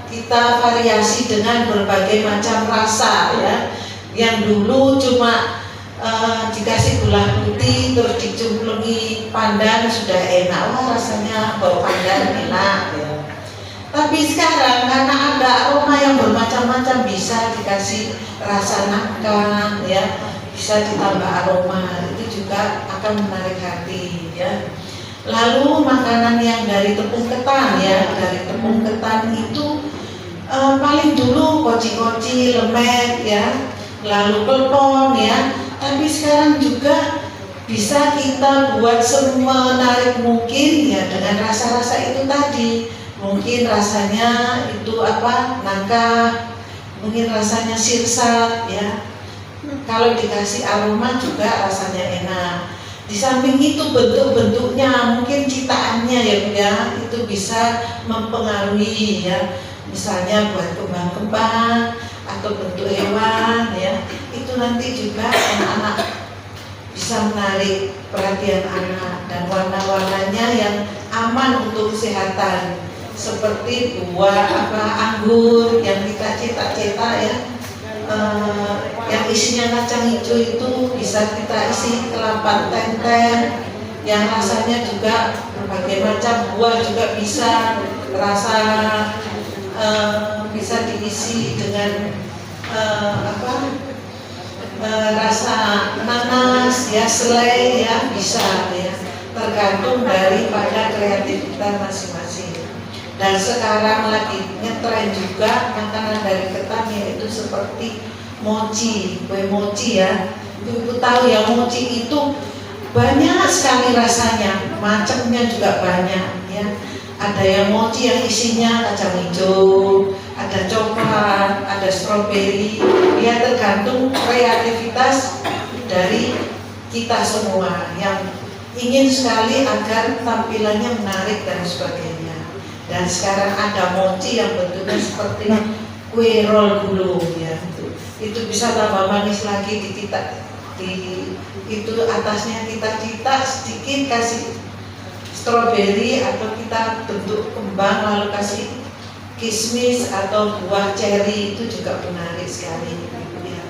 kita variasi dengan berbagai macam rasa ya. Yang dulu cuma dikasih gula putih terus dicemplungi pandan sudah enak, wah rasanya bau pandan enak ya. Tapi sekarang karena ada aroma yang bermacam-macam, bisa dikasih rasa nangka ya, bisa ditambah aroma, itu juga akan menarik hati ya. Lalu makanan yang dari tepung ketan ya, dari tepung ketan itu paling dulu koci-koci, lemek ya, lalu klepon ya. Tapi sekarang juga bisa kita buat semua menarik mungkin ya, dengan rasa-rasa itu tadi. Mungkin rasanya itu nangka, mungkin rasanya sirsat ya. Kalau dikasih aroma juga rasanya enak. Di samping itu bentuk-bentuknya, mungkin citaannya ya, itu bisa mempengaruhi ya. Misalnya buat kembang-kembang atau bentuk hewan ya, itu nanti juga anak-anak bisa menarik perhatian anak, dan warna-warnanya yang aman untuk kesehatan, seperti buah anggur yang kita cetak-cetak ya, yang isinya kacang hijau itu bisa kita isi kelapa tenten, yang rasanya juga berbagai macam buah juga bisa, rasa bisa diisi dengan rasa nanas ya, selai ya, bisa ya, tergantung daripada kreativitas masing-masing. Dan sekarang lagi ngetren juga makanan dari ketan, yaitu seperti mochi, kue mochi ya. Ibu tahu ya, mochi itu banyak sekali rasanya, macamnya juga banyak ya. Ada yang mochi yang isinya kacang hijau, ada coklat, ada stroberi, ya tergantung kreativitas dari kita semua yang ingin sekali agar tampilannya menarik dan sebagainya. Dan sekarang ada mochi yang bentuknya seperti kue roll gulung ya. Itu bisa tambah manis lagi itu atasnya kita cetak sedikit, kasih stroberi atau kita bentuk kembang lalu kasih kismis atau buah ceri, itu juga menarik sekali ya.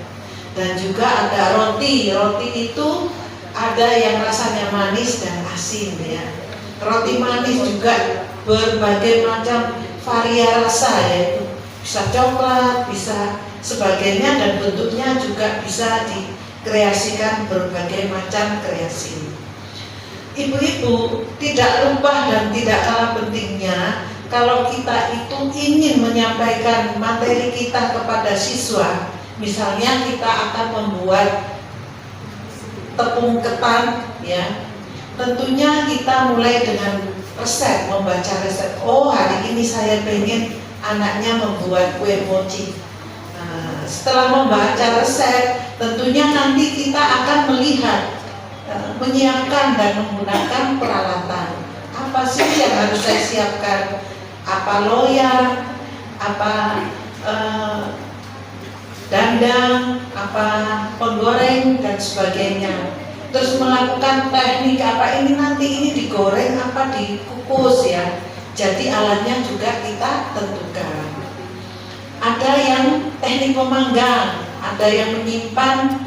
Dan juga ada roti itu ada yang rasanya manis dan asin ya. Roti manis juga berbagai macam varian rasa, yaitu bisa coklat, bisa sebagainya, dan bentuknya juga bisa dikreasikan berbagai macam kreasi. Ibu-ibu tidak lupa dan tidak kalah pentingnya, kalau kita itu ingin menyampaikan materi kita kepada siswa, misalnya kita akan membuat tepung ketan ya, tentunya kita mulai dengan resep, membaca resep. Oh, hari ini saya pengen anaknya membuat kue mochi. Nah, setelah membaca resep, tentunya nanti kita akan melihat, menyiapkan dan menggunakan peralatan. Apa sih yang harus saya siapkan? Apa loyang, apa dandang, apa penggoreng dan sebagainya. Terus melakukan teknik apa ini, nanti ini digoreng apa dikukus ya. Jadi alatnya juga kita tentukan. Ada yang teknik memanggang, ada yang menyimpan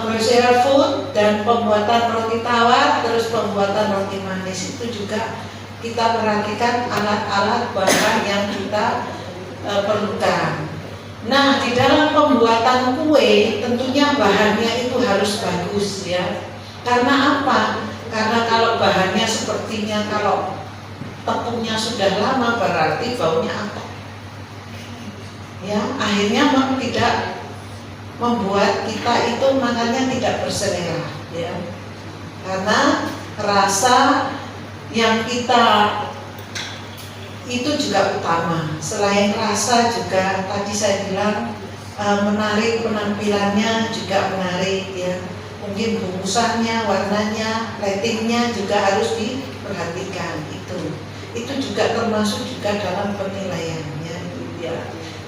grocery food dan pembuatan roti tawar, terus pembuatan roti manis. Itu juga kita perhatikan alat-alat bahan yang kita perlukan. Nah, di dalam pembuatan kue tentunya bahannya itu harus bagus ya. Karena apa? Karena kalau bahannya sepertinya, kalau tepungnya sudah lama berarti baunya apa? Ya, akhirnya tidak membuat kita itu makannya tidak berselera ya. Karena rasa yang kita itu juga utama. Selain rasa juga tadi saya bilang menarik, penampilannya juga menarik ya. Mungkin bungkusannya, warnanya, platingnya juga harus diperhatikan. Itu juga termasuk juga dalam penilaiannya ya.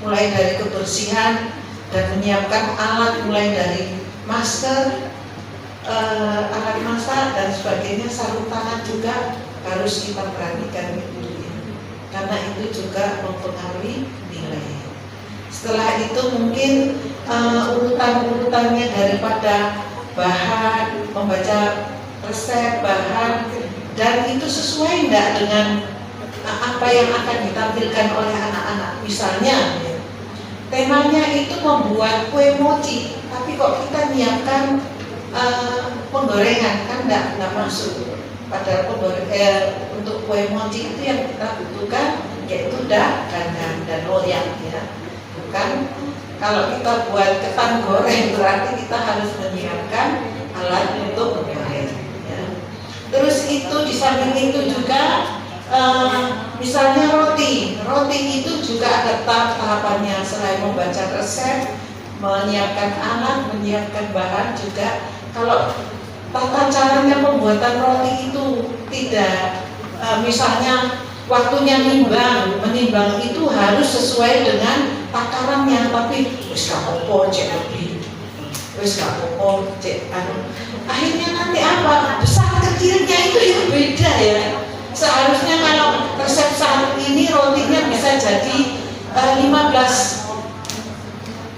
Mulai dari kebersihan dan menyiapkan alat, mulai dari masker, alat masak dan sebagainya, sarung tangan juga harus kita perhatikan itu. Karena itu juga mempengaruhi nilai. Setelah itu mungkin urutan-urutannya daripada bahan, membaca resep bahan, dan itu sesuai enggak dengan apa yang akan ditampilkan oleh anak-anak. Misalnya temanya itu membuat kue mochi, tapi kok kita menyiapkan penggorengan, kan enggak masuk. Padahal untuk kue mochi itu yang kita butuhkan yaitu dandang dan loyang ya. Bukan kalau kita buat ketan goreng berarti kita harus menyiapkan alat untuk menggoreng ya. Terus itu di samping itu juga misalnya roti itu juga ada tahap-tahapannya. Selain membaca resep, menyiapkan alat, menyiapkan bahan juga. Kalau tata caranya pembuatan roti itu tidak, misalnya waktunya menimbang itu harus sesuai dengan takarannya, tapi wis gak apa-apa cek lebih, wis gak apa-apa cek akhirnya nanti apa, besar kecilnya itu beda ya. Seharusnya kalau resep saat ini rotinya bisa jadi 15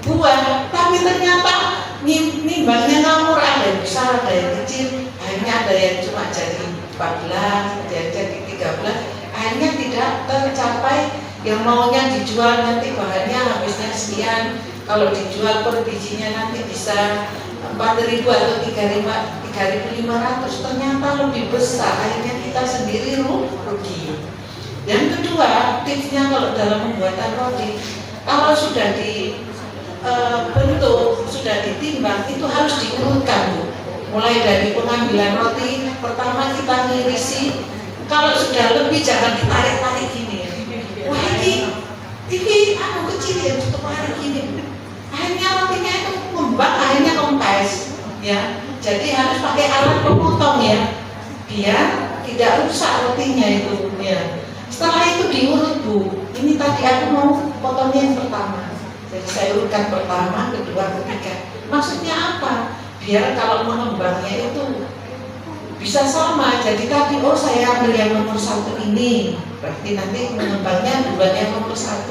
buah, tapi ternyata nimbangnya nomor, ada yang besar, ada yang kecil, akhirnya ada yang cuma jadi 14, ada yang jadi 13, akhirnya tidak tercapai yang maunya dijual nanti bahannya habisnya sekian, kalau dijual per bijinya nanti bisa 4.000 atau 3.500, ternyata lebih besar, akhirnya kita sendiri rugi. Yang kedua, tipsnya kalau dalam pembuatan roti, kalau sudah dibentuk, sudah ditimbang, itu harus diurutkan, Bu. Mulai dari pengambilan roti, pertama kita ngirisi. Kalau sudah lebih jangan ditarik-tarik gini. Wah ini aku kecil ya, untuk tarik gini. Akhirnya rotinya itu ngembang, akhirnya kempes. Ya, jadi harus pakai alat pemotong ya, biar tidak rusak rotinya itu. Ya. Setelah itu diurut, Bu. Ini tadi aku mau potongnya yang pertama. Jadi saya urutkan pertama, kedua, ketiga. Maksudnya apa? Biar kalau mengembangnya itu bisa sama. Jadi tadi saya ambil yang nomor 1 ini, berarti nanti mengembangnya duluan yang nomor 1,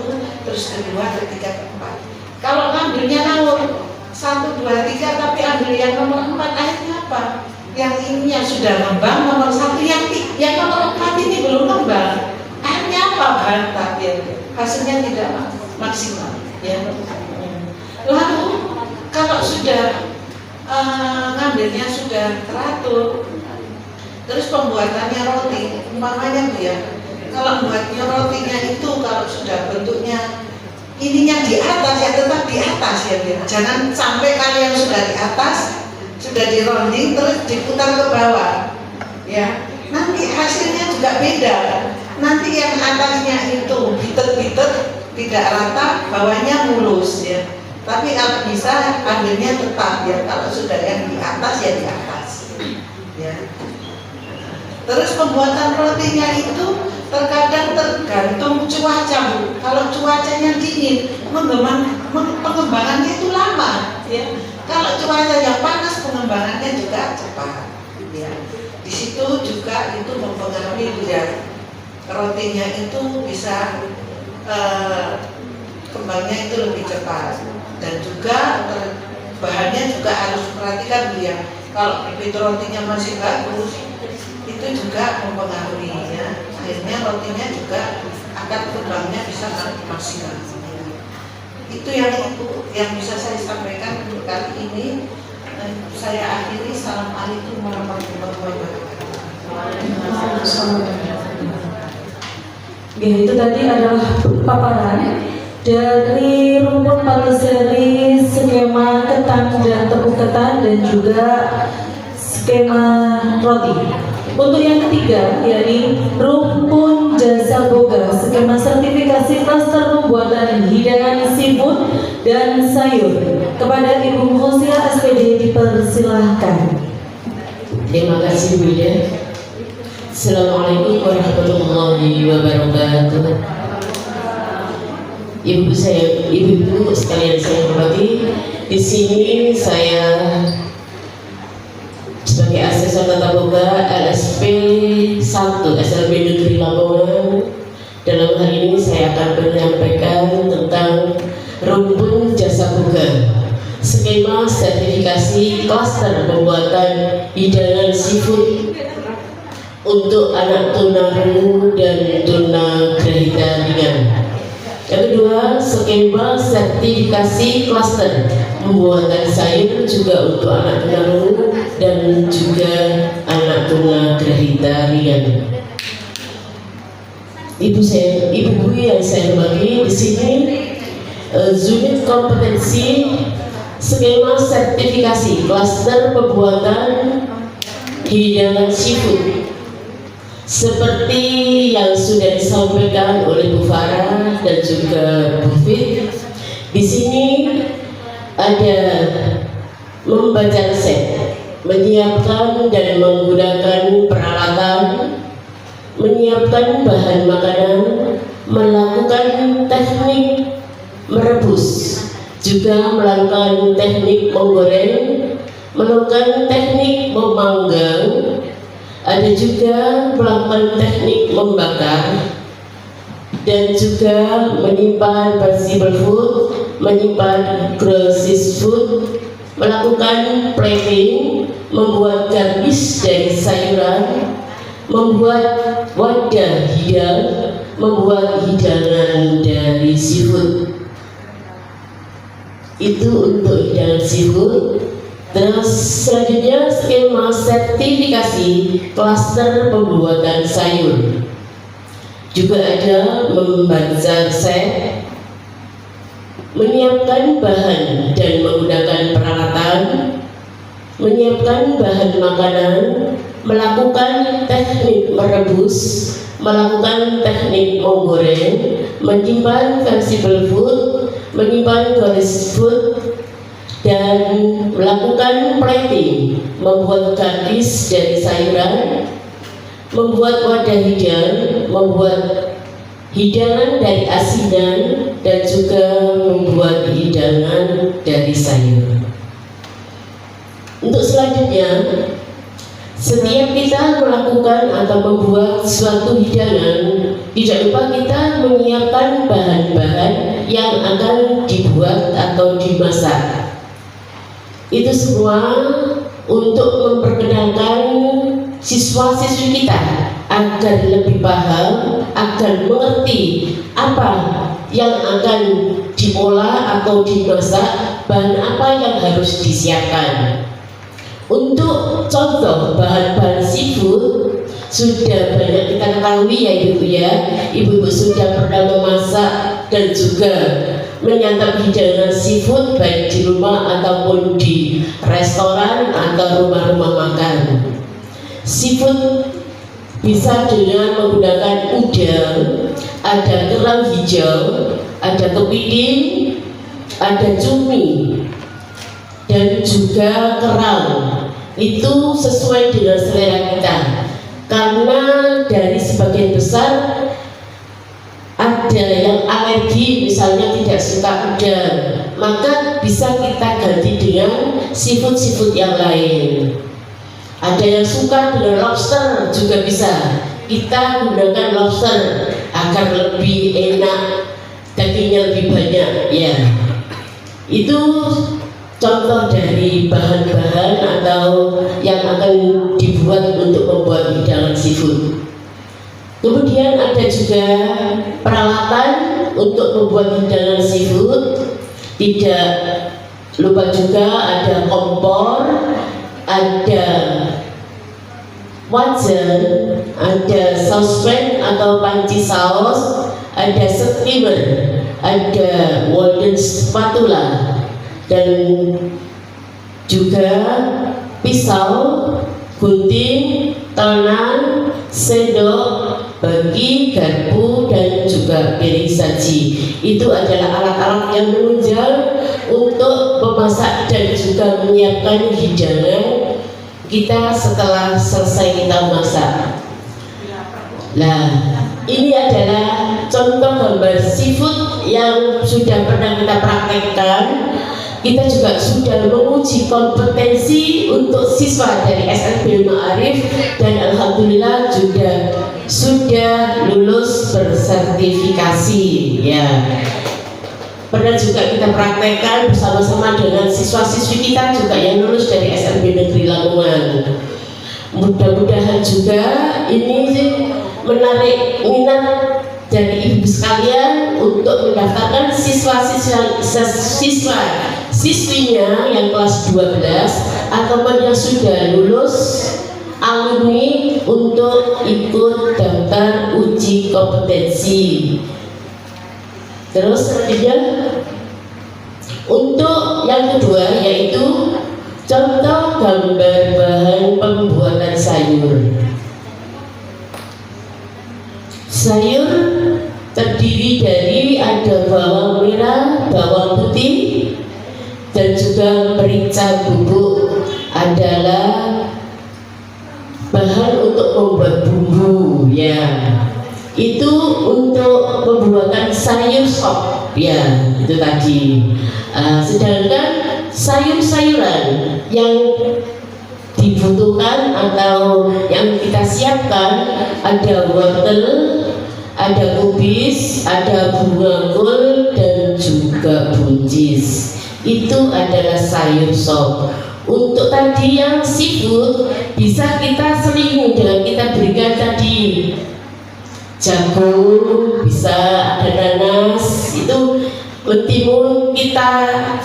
terus kedua, ketiga, keempat. Kalau ngambilnya nomor 1, 2, 3, tapi ambil yang nomor 4, akhirnya apa? Yang ini yang sudah ngembang nomor 1, yang nomor 4 ini belum ngembang. Akhirnya apa? Bantah ya. Hasilnya tidak maksimal ya. Lalu kalau sudah ngambilnya sudah teratur, terus pembuatannya roti, umpamanya Bu ya, kalau buatnya rotinya itu kalau sudah bentuknya ininya di atas ya, tetap di atas ya Bu. Jangan sampai kalau yang sudah di atas sudah di rounding terus diputar ke bawah ya, nanti hasilnya juga beda. Nanti yang atasnya itu bitet-bitet tidak rata, bawahnya mulus ya. Tapi kalau bisa ambilnya tetap ya, kalau sudah yang di atas ya di atas ya. Terus pembuatan rotinya itu terkadang tergantung cuaca, Bu. Kalau cuacanya dingin, pengembangannya itu lama ya. Kalau cuacanya panas, pengembangannya juga cepat ya. Di situ juga itu mempengaruhi ya. Rotinya itu bisa kembangnya itu lebih cepat, dan juga bahannya juga harus perhatikan Bu ya. Kalau bibit rotinya masih bagus, itu juga mempengaruhi ya. Akhirnya rotinya juga akan kembangnya bisa maksimal. Itu yang bisa saya sampaikan untuk kali ini. Saya akhiri. Assalamualaikum warahmatullahi wabarakatuh. Ya, itu tadi adalah paparan dari rumput patisserie, skema ketan dan tepung ketan, dan juga skema roti. Untuk yang ketiga, yakni rumpun jasa boga, skema sertifikasi klaster pembuatan hidangan seafood dan sayur. Kepada Ibu Hosia SPD dipersilahkan. Terima kasih Bu ya. Assalamualaikum warahmatullahi wabarakatuh. Ibu-ibu sekalian saya hormati, di sini saya sebagai asesor tata boga LSP 1 SLB Negeri Lamongan. Dalam hal ini saya akan menyampaikan tentang rumpun jasa boga, skema sertifikasi klaster pembuatan hidangan seafood untuk anak tunarungu dan tunagrahita ringan. Yang kedua, skema sertifikasi klaster pembuatan sayur juga untuk anak tunarungu dan juga anak tunagrahita ringan. Ibu-ibu yang saya hormati, di sini unit kompetensi skema sertifikasi klaster pembuatan hidangan seafood. Seperti yang sudah disampaikan oleh Bu Farah dan juga Bu Fit, di sini ada membaca resep, menyiapkan dan menggunakan peralatan, menyiapkan bahan makanan, melakukan teknik merebus, juga melakukan teknik menggoreng, melakukan teknik memanggang, ada juga melakukan teknik membakar, dan juga menyimpan perishable food, menyimpan groceries food, melakukan plating, membuat garbis dari sayuran, membuat wadah hidang, membuat hidangan dari seafood. Itu untuk hidangan seafood. Terus selanjutnya skema sertifikasi klaster pembuatan sayur. juga ada membaca resep, menyiapkan bahan dan menggunakan peralatan, menyiapkan bahan makanan, melakukan teknik merebus, melakukan teknik menggoreng, menyimpan vegetable food, menyimpan garis food, dan melakukan plating, membuat garis dari sayuran, membuat wadah hidang, membuat hidangan dari asinan, dan juga membuat hidangan dari sayur. Untuk selanjutnya, setiap kita melakukan atau membuat suatu hidangan, tidak lupa kita menyiapkan bahan-bahan yang akan dibuat atau dimasak. Itu semua untuk memperkenalkan siswa-siswi kita agar lebih paham, agar mengerti apa yang akan diolah atau dimasak, bahan apa yang harus disiapkan. Untuk contoh bahan-bahan seafood sudah banyak kita ketahui ya ibu ya, ibu-ibu sudah pernah memasak dan juga menyantap hidangan seafood baik di rumah ataupun di restoran atau rumah-rumah makan. Seafood bisa dengan menggunakan udang, ada kerang hijau, ada kepiting, ada cumi, dan juga kerang. Itu sesuai dengan selera kita, karena dari sebagian besar ada yang alergi, misalnya tidak suka udang, maka bisa kita ganti dengan seafood yang lain. Ada yang suka dengan lobster juga bisa, kita gunakan lobster agar lebih enak, dagingnya lebih banyak ya. Itu contoh dari bahan-bahan atau yang akan dibuat untuk membuat hidangan seafood. Kemudian ada juga peralatan untuk membuat hidangan seafood. Tidak lupa juga ada kompor, ada wajan, ada saucepan atau panci saus, ada steamer, ada Walden spatula, dan juga pisau, gunting, tangan, sendok, bagi, garpu, dan juga piring saji. Itu adalah alat-alat yang menunjang untuk memasak dan juga menyiapkan hidangan kita setelah selesai kita masak. Nah, ini adalah contoh gambar seafood yang sudah pernah kita praktekkan. Kita juga sudah menguji kompetensi untuk siswa dari SLB Ma'arif, dan alhamdulillah juga sudah lulus bersertifikasi ya. Pernah juga kita praktekkan bersama-sama dengan siswa-siswi kita juga yang lulus dari SLB Negeri Lamongan. Mudah-mudahan juga ini menarik minat dari ibu sekalian untuk mendaftarkan siswinya yang kelas 12 atau yang sudah lulus alumni untuk ikut daftar uji kompetensi. Terus selanjutnya untuk yang kedua yaitu contoh gambar bahan pembuatan sayur. Sayur terdiri dari ada bawang merah, bawang putih, dan juga merica bubuk adalah bahan untuk membuat bumbu ya. Itu untuk pembuatan sayur sop ya, itu tadi. Sedangkan sayur-sayuran yang dibutuhkan atau yang kita siapkan ada wortel, ada kubis, ada bunga kol, dan juga buncis. Itu adalah sayur sop. Untuk tadi yang seafood bisa kita selingi dengan kita berikan tadi jagung, bisa ada nanas, itu mentimun kita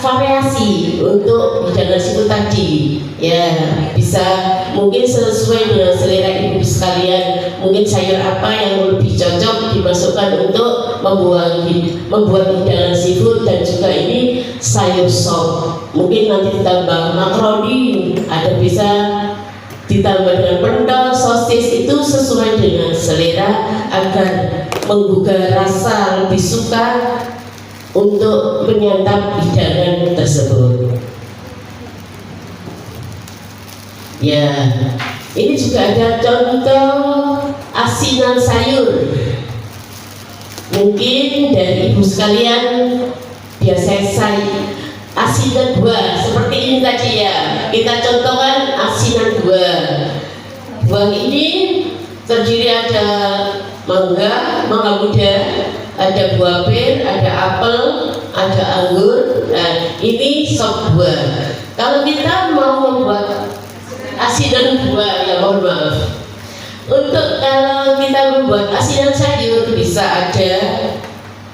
variasi untuk hidangan seafood tadi, ya bisa mungkin sesuai dengan selera ibu sekalian. Mungkin sayur apa yang lebih cocok dimasukkan untuk membuat hidangan seafood, dan juga ini sayur sop. Mungkin nanti ditambah makaroni, ada bisa ditambah dengan pentol, sosis, itu sesuai dengan selera agar menggugah rasa lebih suka untuk menyantap hidangan tersebut. Ya, ini juga ada contoh asinan sayur. Mungkin dari ibu sekalian biasa asinan buah seperti ini tadi ya. Kita contohkan asinan buah. Buah ini terdiri ada mangga muda, ada buah pir, ada apel, ada anggur. Nah, ini sop buah. Kalau kita mau membuat asinan buah, ya mohon maaf. Untuk kalau kita membuat asinan sayur bisa ada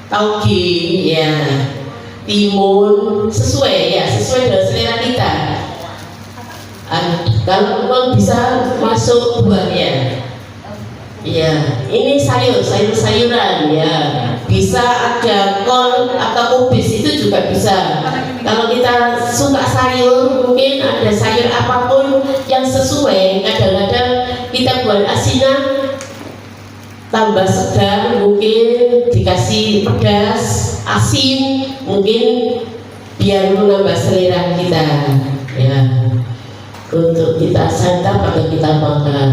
tauge, ya, timun, sesuai dengan selera kita. Kalau memang bisa masuk buahnya. Ya, ini sayuran ya. Bisa ada kol atau kubis, itu juga bisa. Kalau kita suka sayur, mungkin ada sayur apapun yang sesuai. Kadang-kadang kita buat asinan tambah segar, mungkin dikasih pedas, asin, mungkin biar menambah selera kita, ya, untuk kita santap atau kita makan.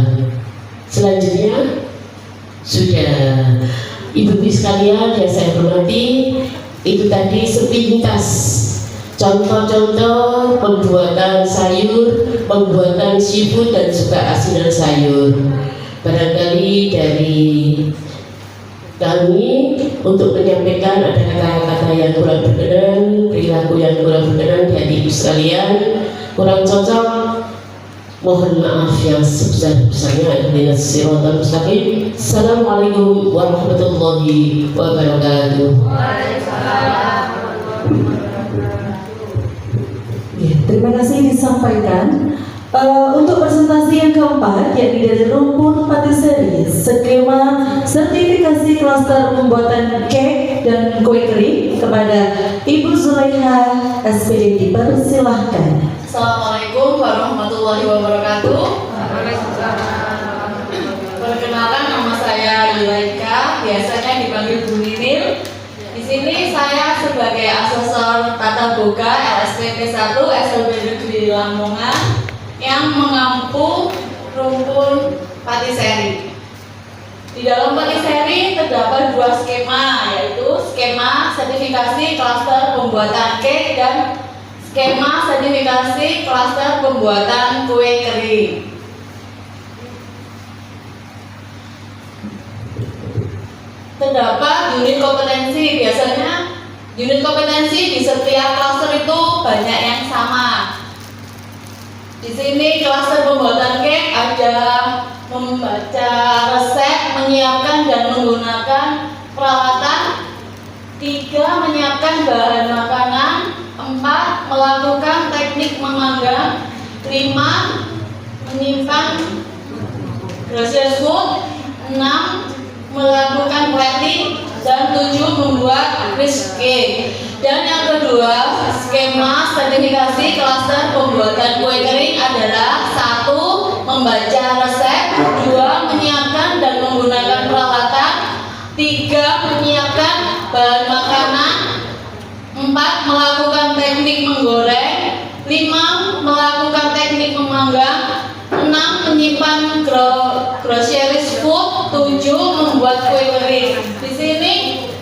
Selanjutnya sudah ibu-ibu sekalian yang saya hormati, itu tadi sepintas contoh-contoh pembuatan sayur, pembuatan seafood dan juga asinan sayur. Barangkali dari kami untuk menyampaikan ada kata-kata yang kurang berkenan, perilaku yang kurang berkenan dari ibu sekalian, kurang cocok, mohon maaf yang sebesar-besarnya. Assalamualaikum warahmatullahi wabarakatuh. Ya, terima kasih disampaikan. Untuk presentasi yang keempat, yakni dari rumpun patisserie, skema sertifikasi klaster pembuatan cake dan kue kering, kepada Ibu Zulaiha SPD, dipersilahkan. Assalamualaikum warahmatullahi wabarakatuh. Perkenalkan, nama saya Yulaika, biasanya dipanggil Bu Ninil. Di sini saya sebagai asesor tata boga LSPP 1 SLB Negeri Lamongan yang mengampu rumpun patisserie. Di dalam patisserie terdapat dua skema, yaitu skema sertifikasi klaster pembuatan cake dan skema sertifikasi klaster pembuatan kue kering. Terdapat unit kompetensi. Biasanya unit kompetensi di setiap klaster itu banyak yang sama. Di sini klaster pembuatan cake ada membaca resep, menyiapkan dan menggunakan peralatan, 3 menyiapkan bahan makanan, 4 melakukan teknik memanggang, 5 menyimpan grocery food, 6 melakukan plating, dan 7 membuat crisp cake. Dan yang kedua, skema sertifikasi klaster pembuatan kue kering adalah 1 membaca resep, 2 menyiapkan dan menggunakan peralatan, 3 menyiapkan bahan makanan, 4 melakukan teknik menggoreng, 5 melakukan teknik memanggang, 6 menyimpan grocery food, 7 membuat kue kering. Di sini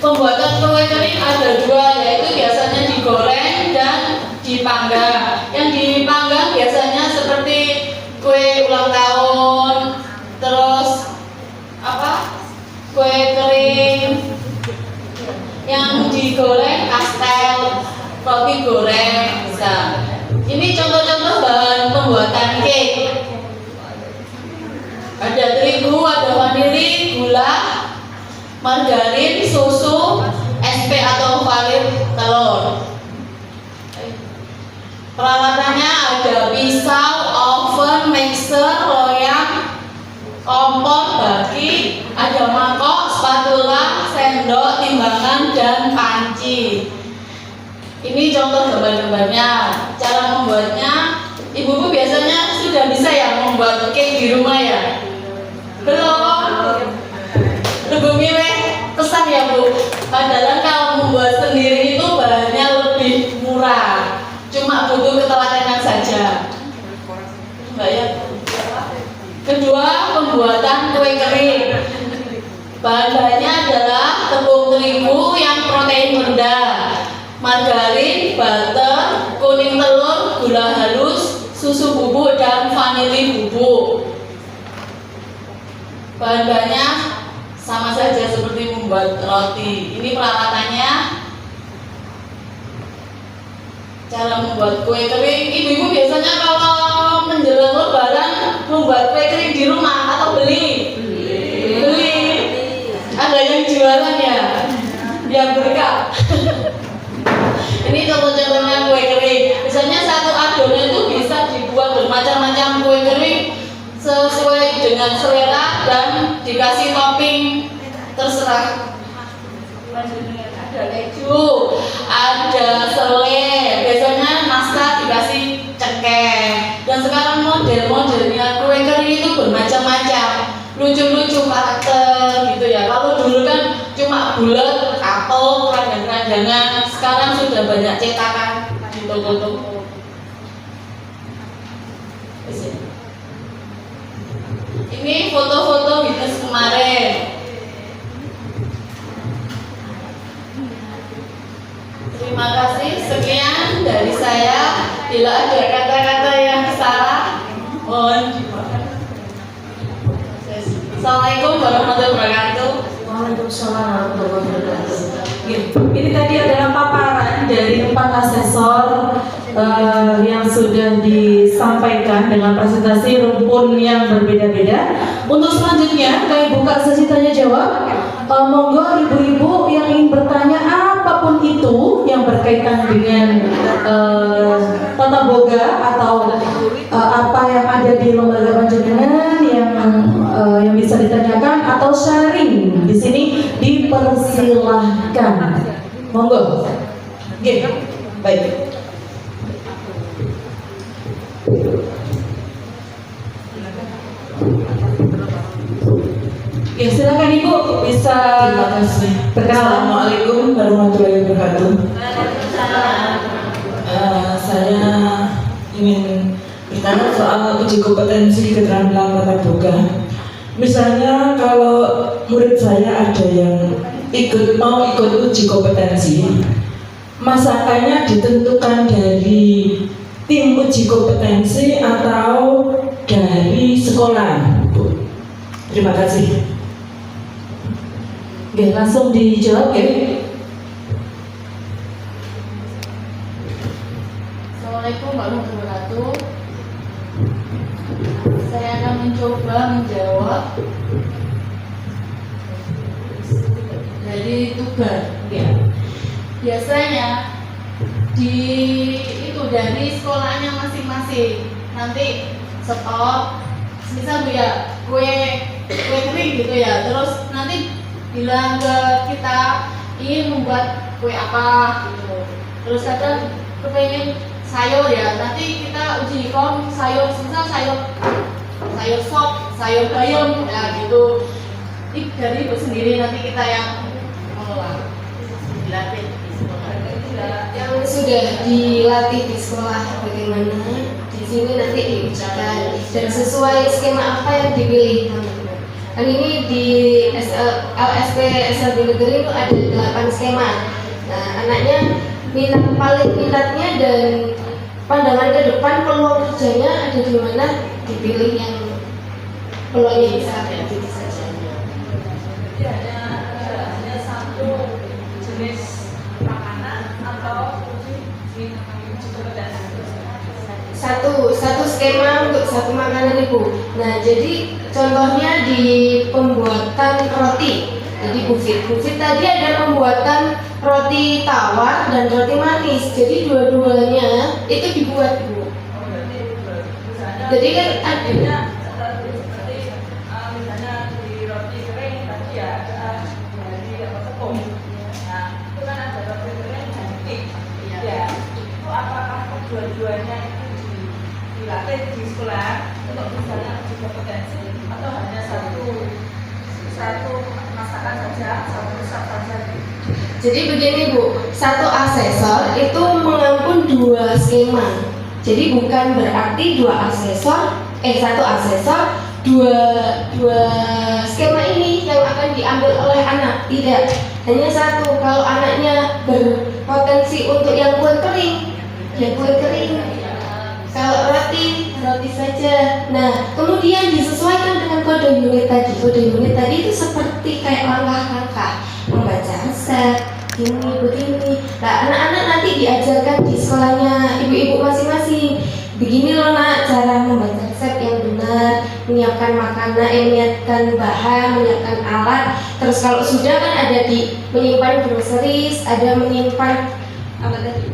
pembuatan kue kering ada 2, yaitu biasanya digoreng dan dipanggang. Yang dipanggang biasanya seperti kue ulang tahun, terus kue kering. Yang digoreng kastel, roti goreng bisa. Ini contoh-contoh bahan pembuatan cake. Ada terigu, ada vanili, gula, margarin, susu, SP atau valir telur. Peralatannya ada pisau, oven, mixer, loyang, kompor, baki, ada mangkok, spatula, sendok, timbangan, dan panci. Ini contoh gambar-gambarnya. Cara membuatnya, ibu-ibu biasanya sudah bisa ya membuat cake di rumah ya? Belum? Ibu milih pesan ya Bu. Padahal kalau membuat sendiri itu bahannya lebih murah. Cuma butuh ketelatenan saja. Enggak ya? Kedua, pembuatan kue kering. Bahan-bahannya adalah tepung terigu yang protein rendah, margarin, butter, kuning telur, gula halus, susu bubuk, dan vanili bubuk. Bahan-bahannya sama saja seperti membuat roti. Ini peralatannya. Cara membuat kue kering, ibu-ibu biasanya kalau menjelang lebaran membuat kue kering di rumah atau beli? Beli. Ada yang jualan ya? Yang berkah. Ini contoh-contohnya kue kering. Misalnya satu adonan itu bisa dibuat bermacam-macam kue kering sesuai dengan selera dan dikasih topping terserah. Ada keju, ada selai, biasanya nastar dikasih cengkeh. Dan sekarang model-modelnya kue kering itu bermacam-macam, lucu-lucu karakter gitu ya. Kalau dulu kan cuma bulat, apel, keranjang-keranjangan. Sekarang sudah banyak cetakan di toko-toko. Ini foto-foto bisnis kemarin. Terima kasih, sekian dari saya. Bila ada kata-kata yang salah, mohon dimaafkan. Assalamualaikum warahmatullahi wabarakatuh. Waalaikumsalam warahmatullahi wabarakatuh. Ini tadi adalah paparan dari 4 asesor yang sudah disampaikan dengan presentasi rumpun yang berbeda-beda. Untuk selanjutnya, kami buka sesi tanya jawab. Monggo ibu-ibu yang ingin bertanya apapun itu yang berkaitan dengan tata boga atau apa yang ada di lembaga panjenengan yang bisa ditanyakan atau sharing di sini dipersilahkan. Monggo. Oke, baik. Ya, silakan Ibu bisa. Terima kasih. Perkenalan. Assalamualaikum warahmatullahi wabarakatuh. Saya ingin bertanya soal uji kompetensi keterampilan tata boga. Misalnya kalau murid saya ada yang mau ikut uji kompetensi, masakannya ditentukan dari tim uji kompetensi atau dari sekolah, Bu. Terima kasih. Oke, langsung dijawab ya. Assalamualaikum warahmatullahi wabarakatuh. Saya akan mencoba menjawab dari tugas. Ya. Biasanya dari sekolahnya masing-masing. Nanti stop, misal Bu ya, kue kering gitu ya. Terus nanti bilang ke kita ingin membuat kue apa gitu. Terus kadang kepengen sayur ya, nanti kita uji kom sayur, misal sayur sop, sayur bayam ya gitu. Ini dari Ibu sendiri, nanti kita yang mengelola, dilatih di sekolah. Yang sudah dilatih di sekolah bagaimana, di sini nanti diujikan dan sesuai skema apa yang dipilih teman-teman. Kan ini di LSP SLB Negeri itu ada 8 skema. Nah, anaknya minatnya dan pandangan ke depan, peluang kerjanya ada di mana, dipilih yang peluangnya bisa gitu saja. Jadi hanya satu jenis makanan atau satu skema untuk satu makanan Ibu. Nah, jadi contohnya di pembuatan roti. Jadi bufit tadi ada pembuatan roti roti tawar dan roti manis. Jadi dua-duanya itu dibuat, Bu. Jadi kan ada dua-duanya itu dilatih di sekolah untuk misalnya uji kompetensi atau hanya satu masakan saja, satu resep saja. Jadi begini, Bu, satu asesor itu mengampun dua skema. Jadi bukan berarti satu asesor dua skema ini yang akan diambil oleh anak. Tidak, hanya satu. Kalau anaknya berpotensi untuk yang kue kering, ya kue kering. Kalau roti saja. Nah, kemudian disesuaikan dengan kode unit tadi. Kode unit tadi itu seperti kayak langkah-langkah membaca resep ini begini. Nah, anak-anak nanti diajarkan di sekolahnya ibu-ibu masing-masing. Begini loh nak, cara membaca resep yang benar, menyiapkan makanan, menyiapkan bahan, menyiapkan alat. Terus kalau sudah kan ada di menyimpan groceries, ada menyimpan apa tadi?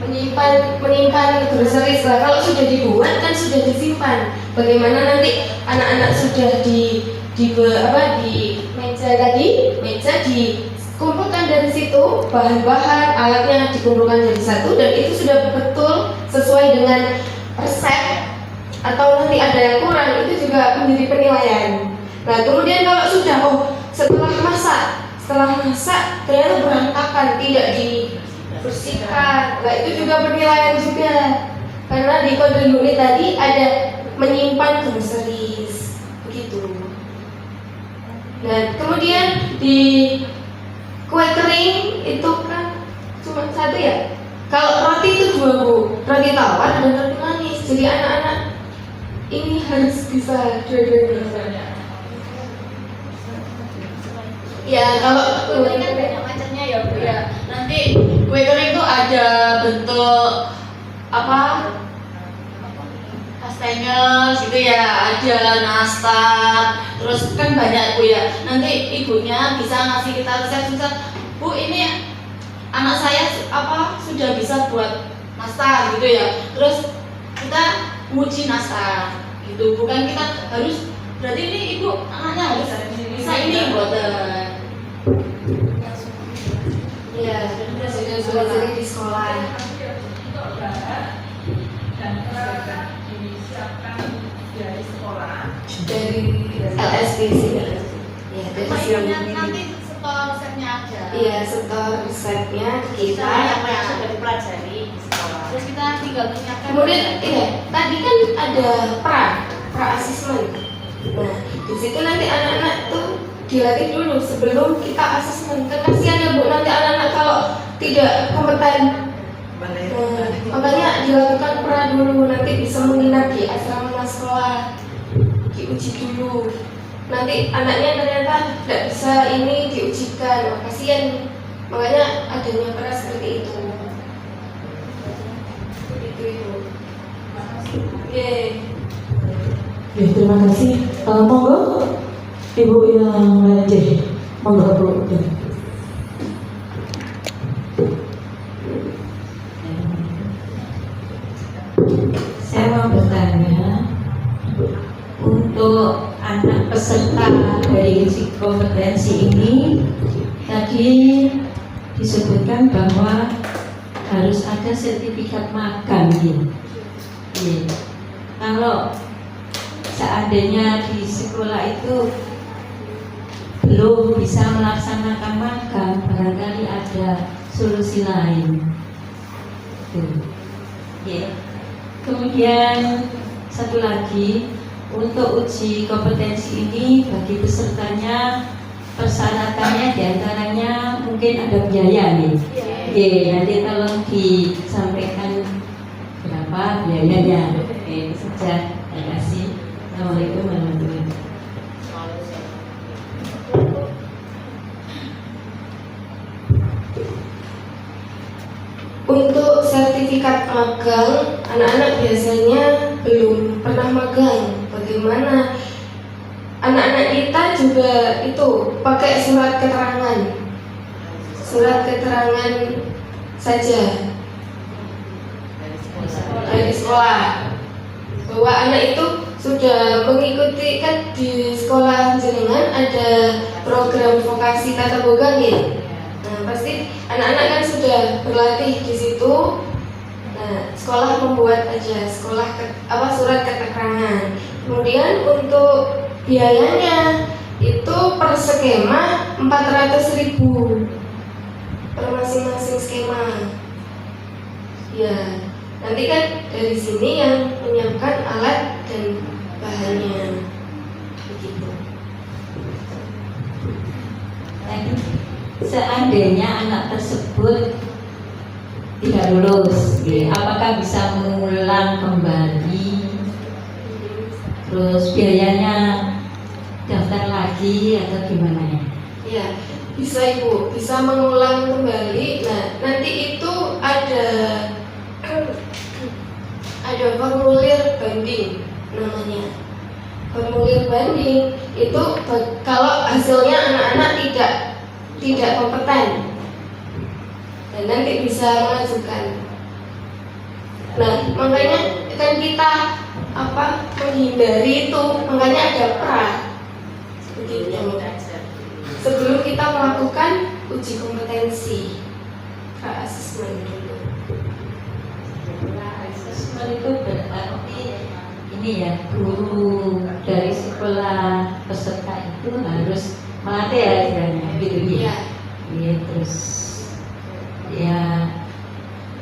Menyimpan groceries lah. Kalau sudah dibuat kan sudah disimpan. Bagaimana nanti anak-anak sudah di meja dikumpulkan dari situ, bahan-bahan alatnya dikumpulkan jadi satu, dan itu sudah betul sesuai dengan resep. Atau nanti ada yang kurang, itu juga menjadi penilaian. Nah, kemudian kalau sudah setelah masak ternyata berantakan, tidak dibersihkan, nah itu juga penilaian juga, karena di kode unit tadi ada menyimpan groceries begitu. Dan kemudian di kue kering itu kan cuma satu ya. Kalau roti itu dua, Bu, roti tawar dan roti manis. Jadi anak-anak ini harus bisa dua-duanya. Ya, kalau Kue kering kan banyak macamnya ya, Bu ya. Nanti kue kering itu ada bentuk kastengel gitu ya, ada nastar, terus kan banyak, Bu ya. Nanti ibunya bisa ngasih kita resep-resep. Bu, ini anak saya sudah bisa buat nastar gitu ya. Terus kita nguji nastar gitu, bukan kita harus berarti ini ibu anaknya harus bisa ini buatan. ya sudah belajar di sekolah. Dari sekolah, Dari LSD sih. Ya, dari nanti setor resepnya aja. Iya, setor resepnya kita Yang sudah dipelajari di sekolah. Terus kita tinggal menyiapkan. Kemudian tadi kan ada pra asesmen. Nah, di situ nanti anak-anak tuh dilatih dulu sebelum kita asesmen. Kan kasihan ya, Bu, nanti anak-anak kalau tidak kompeten. Makanya dilakukan pra dulu, nanti bisa menginap di asrama sekolah, diuji dulu. Nanti anaknya ternyata tidak bisa ini diujikan, kasihan. Makanya adanya pra seperti itu. Oke. Ya, terima kasih. Monggo, Ibu yang lain aja. Monggo, Bu. Ya. Saya mau bertanya, untuk anak peserta dari uji kompetensi ini tadi disebutkan bahwa harus ada sertifikat magang gitu. Kalau seandainya di sekolah itu belum bisa melaksanakan magang, barangkali ada solusi lain. Kemudian satu lagi, untuk uji kompetensi ini bagi pesertanya persyaratannya diantaranya mungkin ada biaya nih. Nanti tolong disampaikan berapa biayanya. Itu saja. Terima kasih. Assalamualaikum warahmatullahi wabarakatuh. Untuk sertifikat magang, anak-anak biasanya belum pernah magang. Bagaimana anak-anak kita juga itu pakai surat keterangan saja dari sekolah bahwa anak itu sudah mengikuti, kan di sekolah jenengan ada program vokasi tata boga nggih. Nah, pasti anak-anak kan sudah berlatih di situ. Nah, sekolah membuat aja surat keterangan. Kemudian untuk biayanya itu per skema 400.000 per masing-masing skema. Ya, nanti kan dari sini yang menyiapkan alat dan bahannya, begitu. Seandainya anak tersebut tidak lulus, apakah bisa mengulang kembali? Terus biayanya daftar lagi atau gimana ya? Ya, bisa Ibu, bisa mengulang kembali. Nah, nanti itu ada formulir banding namanya. Formulir banding itu kalau hasilnya anak-anak tidak kompeten, dan nanti bisa mengajukan. Nah, makanya kan kita menghindari itu, makanya ada pra begitu sebelum kita melakukan uji kompetensi, pra asesmen dulu. Asesmen itu berarti ini ya, guru dari sekolah peserta itu harus melatih ya istilahnya gitu ya. Iya, terus ya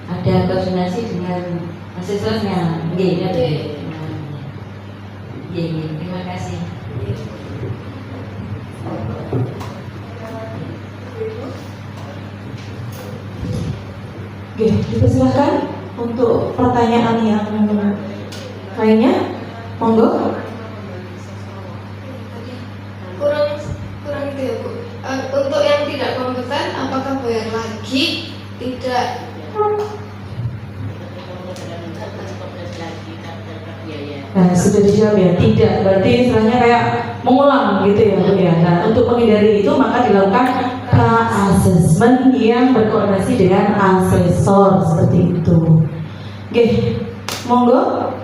ada koordinasi dengan mahasiswanya. Iya, terima kasih. Oke, dipersilakan untuk pertanyaan yang lainnya. Monggo. Kurang itu ya Bu. Untuk yang tidak kompeten, apakah bayar lagi? Tidak. Nah, sudah dijawab ya, tidak. Berarti istilahnya kayak mengulang gitu ya Bu ya. Nah, untuk menghindari itu maka dilakukan pra-assessment yang berkoordinasi dengan asesor seperti itu. Oke, monggo.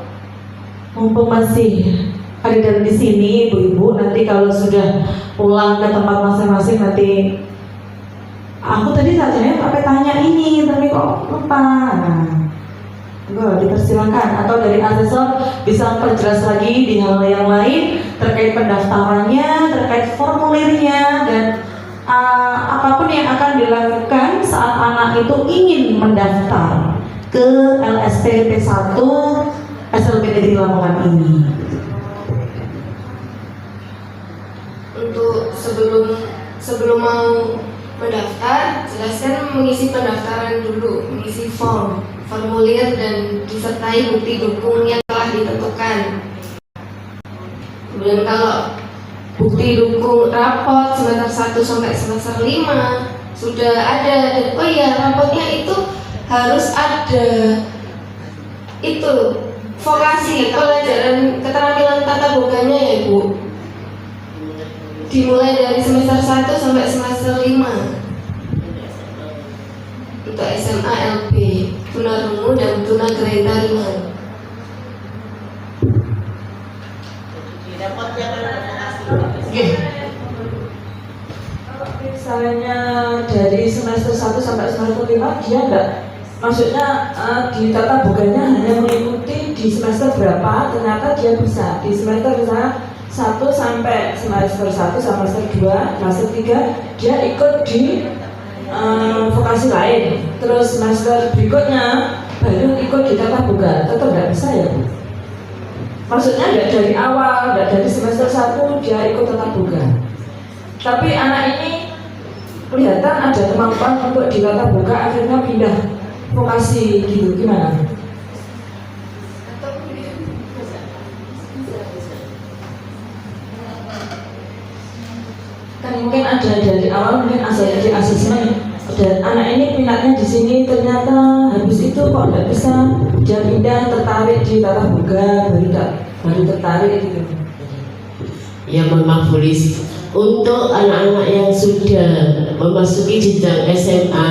Mumpung masih ada di sini ibu-ibu, nanti kalau sudah pulang ke tempat masing-masing nanti aku tadi tadinya pakai tanya ini tapi kok lupa. Nah, dipersilakan, atau dari asesor bisa memperjelas lagi di hal yang lain terkait pendaftarannya, terkait formulirnya, dan apapun yang akan dilakukan saat anak itu ingin mendaftar ke LSP P1 SLB Negeri Lamongan ini. Untuk sebelum mau mendaftar, jelaskan mengisi pendaftaran dulu, mengisi formulir dan disertai bukti dukung yang telah ditentukan. Kemudian kalau bukti dukung rapot semester 1 sampai semester 5 sudah ada, dan oh ya, rapotnya itu harus ada itu vokasi pelajaran keterampilan tata boganya ya Bu, dimulai dari semester 1 sampai semester 5 untuk SMA LB, tunarungu dan tunagrahita ringan. Misalnya dari semester 1 sampai semester 5 dia enggak, maksudnya di tata boganya hanya mengikuti di semester berapa, ternyata dia bisa di semester misalnya 1 sampai semester 1, semester 2, semester 3 dia ikut di vokasi lain, terus semester berikutnya baru ikut di tata boga, tetap nggak bisa ya Bu? Maksudnya nggak dari awal, nggak dari semester 1 dia ikut tata boga, tapi anak ini kelihatan ada kemampuan untuk di tata boga, akhirnya pindah vokasi gitu, gimana? Kan mungkin ada dari awal, mungkin asal di asesmen dan anak ini minatnya di sini, ternyata habis itu kok nggak bisa, dia pindah tertarik di tata boga, baru tertarik gitu. Ya mohon maaf Polis, untuk anak-anak yang sudah memasuki jenjang SMA,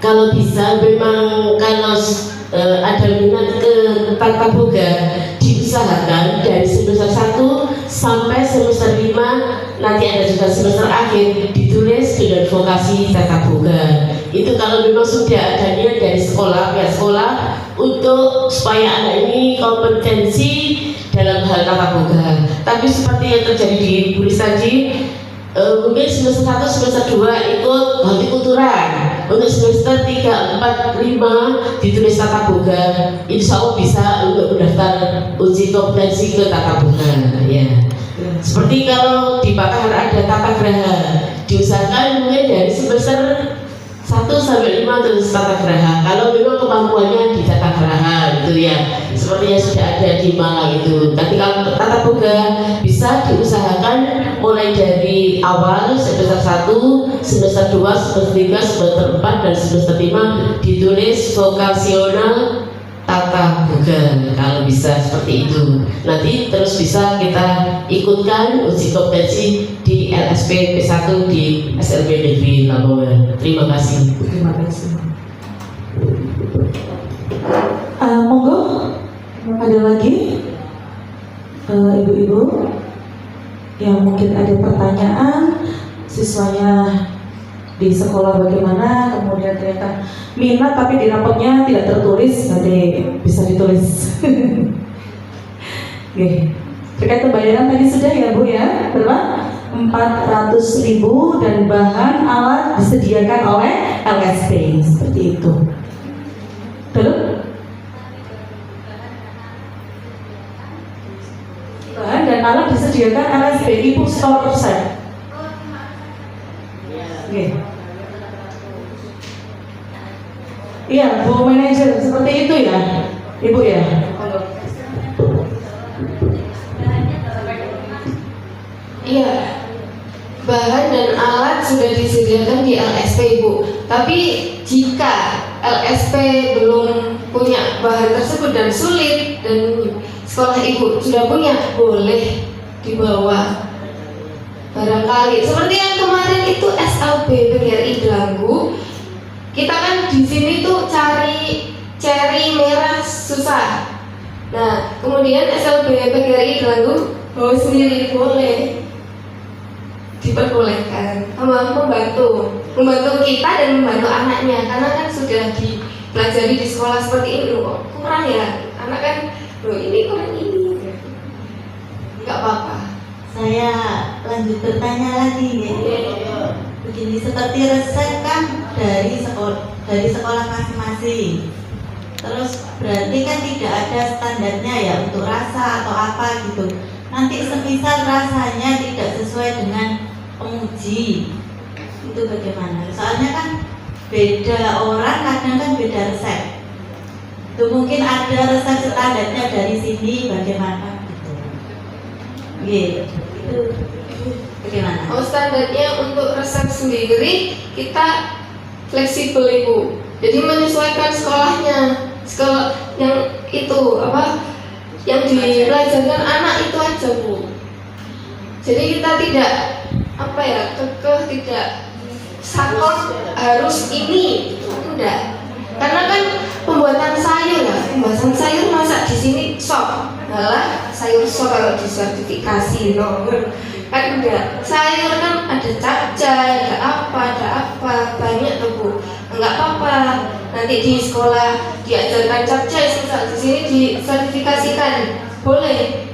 kalau bisa memang kalau ada minat ke tata boga, diusahakan dari semester 1 sampai semester 5, nanti ada juga semester akhir ditulis dengan vokasi tata boga. Itu kalau memang sudah ada niat dari sekolah, pihak sekolah, untuk supaya anak ini kompetensi dalam hal tata boga. Tapi seperti yang terjadi di Buris tadi, mungkin semester 1, semester 2 ikut hortikulturan, untuk semester 3, 4, 5 ditulis tata boga, insya Allah bisa untuk mendaftar uji kompetensi ke tata boga ya. Seperti kalau di Pakar ada tata graha, diusahakan mungkin dari semester 1 sampai 5 terus tata graha. Kalau memang kemampuannya di tata graha gitu ya, seperti yang sudah ada di Malang itu. Tapi kalau tata boga bisa diusahakan mulai dari awal semester 1, semester 2, semester 3, semester 4 dan semester 5 ditulis vokasional tata boga. Kalau bisa seperti itu, nanti terus bisa kita ikutkan uji kompetensi di LSP P1 di SLB Negeri Lamongan. Terima kasih. Terima kasih. Monggo, ada lagi ibu-ibu yang mungkin ada pertanyaan siswanya di sekolah bagaimana, kemudian ternyata minat tapi di rapotnya tidak tertulis, nanti bisa ditulis. Oke. Terkait pembayaran tadi sudah ya Bu ya, berapa? 400.000 dan bahan alat disediakan oleh LSP, seperti itu. Belum? Bahan dan alat disediakan LSP, Ibu store persen. Oke. Iya, Bu manajer seperti itu ya, Ibu ya. Iya, bahan dan alat sudah disediakan di LSP Ibu. Tapi jika LSP belum punya bahan tersebut dan sulit dan sekolah Ibu sudah punya, boleh dibawa. Barangkali seperti yang kemarin itu SLB PGRI Gelanggu, kita kan di sini tuh cari cherry merah susah. Nah, kemudian SLB PGRI Gelanggu bawa sendiri, boleh, diperbolehkan, membantu kita dan membantu anaknya, karena kan sudah dipelajari di sekolah seperti ini loh, kok kurang ya, anak kan loh ini kurang ini, nggak apa-apa. Saya lanjut bertanya lagi ya. Begini, seperti resep kan dari sekolah masing-masing. Terus berarti kan tidak ada standarnya ya untuk rasa atau apa gitu. Nanti semisal rasanya tidak sesuai dengan penguji, itu bagaimana? Soalnya kan beda orang, kadang kan beda resep. Itu mungkin ada resep standarnya dari sini, bagaimana gitu. Gitu. Itu bagaimana? Oh, standarnya untuk resep sendiri kita fleksibel Ibu. Jadi menyesuaikan sekolahnya, sekolah yang itu apa, yang dipelajarkan anak itu aja Bu. Jadi kita tidak apa ya, kekeh, tidak sakot harus ini, enggak. Karena kan pembuatan sayur ya, pembuatan sayur masak di sini sop, malah sayur sop kalau disertifikasi kan enggak. Sayur kan ada capcay, ada apa, banyak tuh Bu. Enggak apa-apa. Nanti di sekolah diajarkan capcay, di sini disertifikasikan, boleh.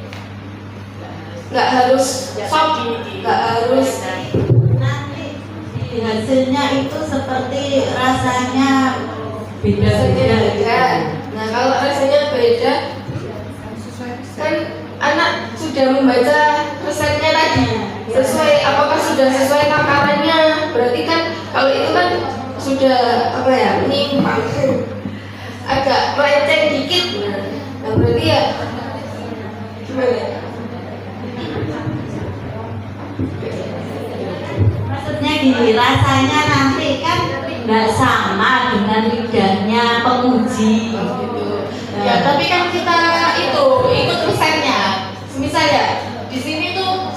Nggak harus sop, nggak harus. Nanti di hasilnya itu seperti rasanya beda. Nah kalau rasanya beda, kan anak sudah membaca resepnya tadi, sesuai apakah sudah sesuai takarannya, berarti kan kalau itu kan sudah apa ya, menyimpang, agak melenceng dikit, nah berarti ya gimana? Maksudnya gini, rasanya nanti kan nggak sama dengan lidahnya penguji gitu. Ya, tapi kan kita itu ikut resepnya. Misal ya, di sini tuh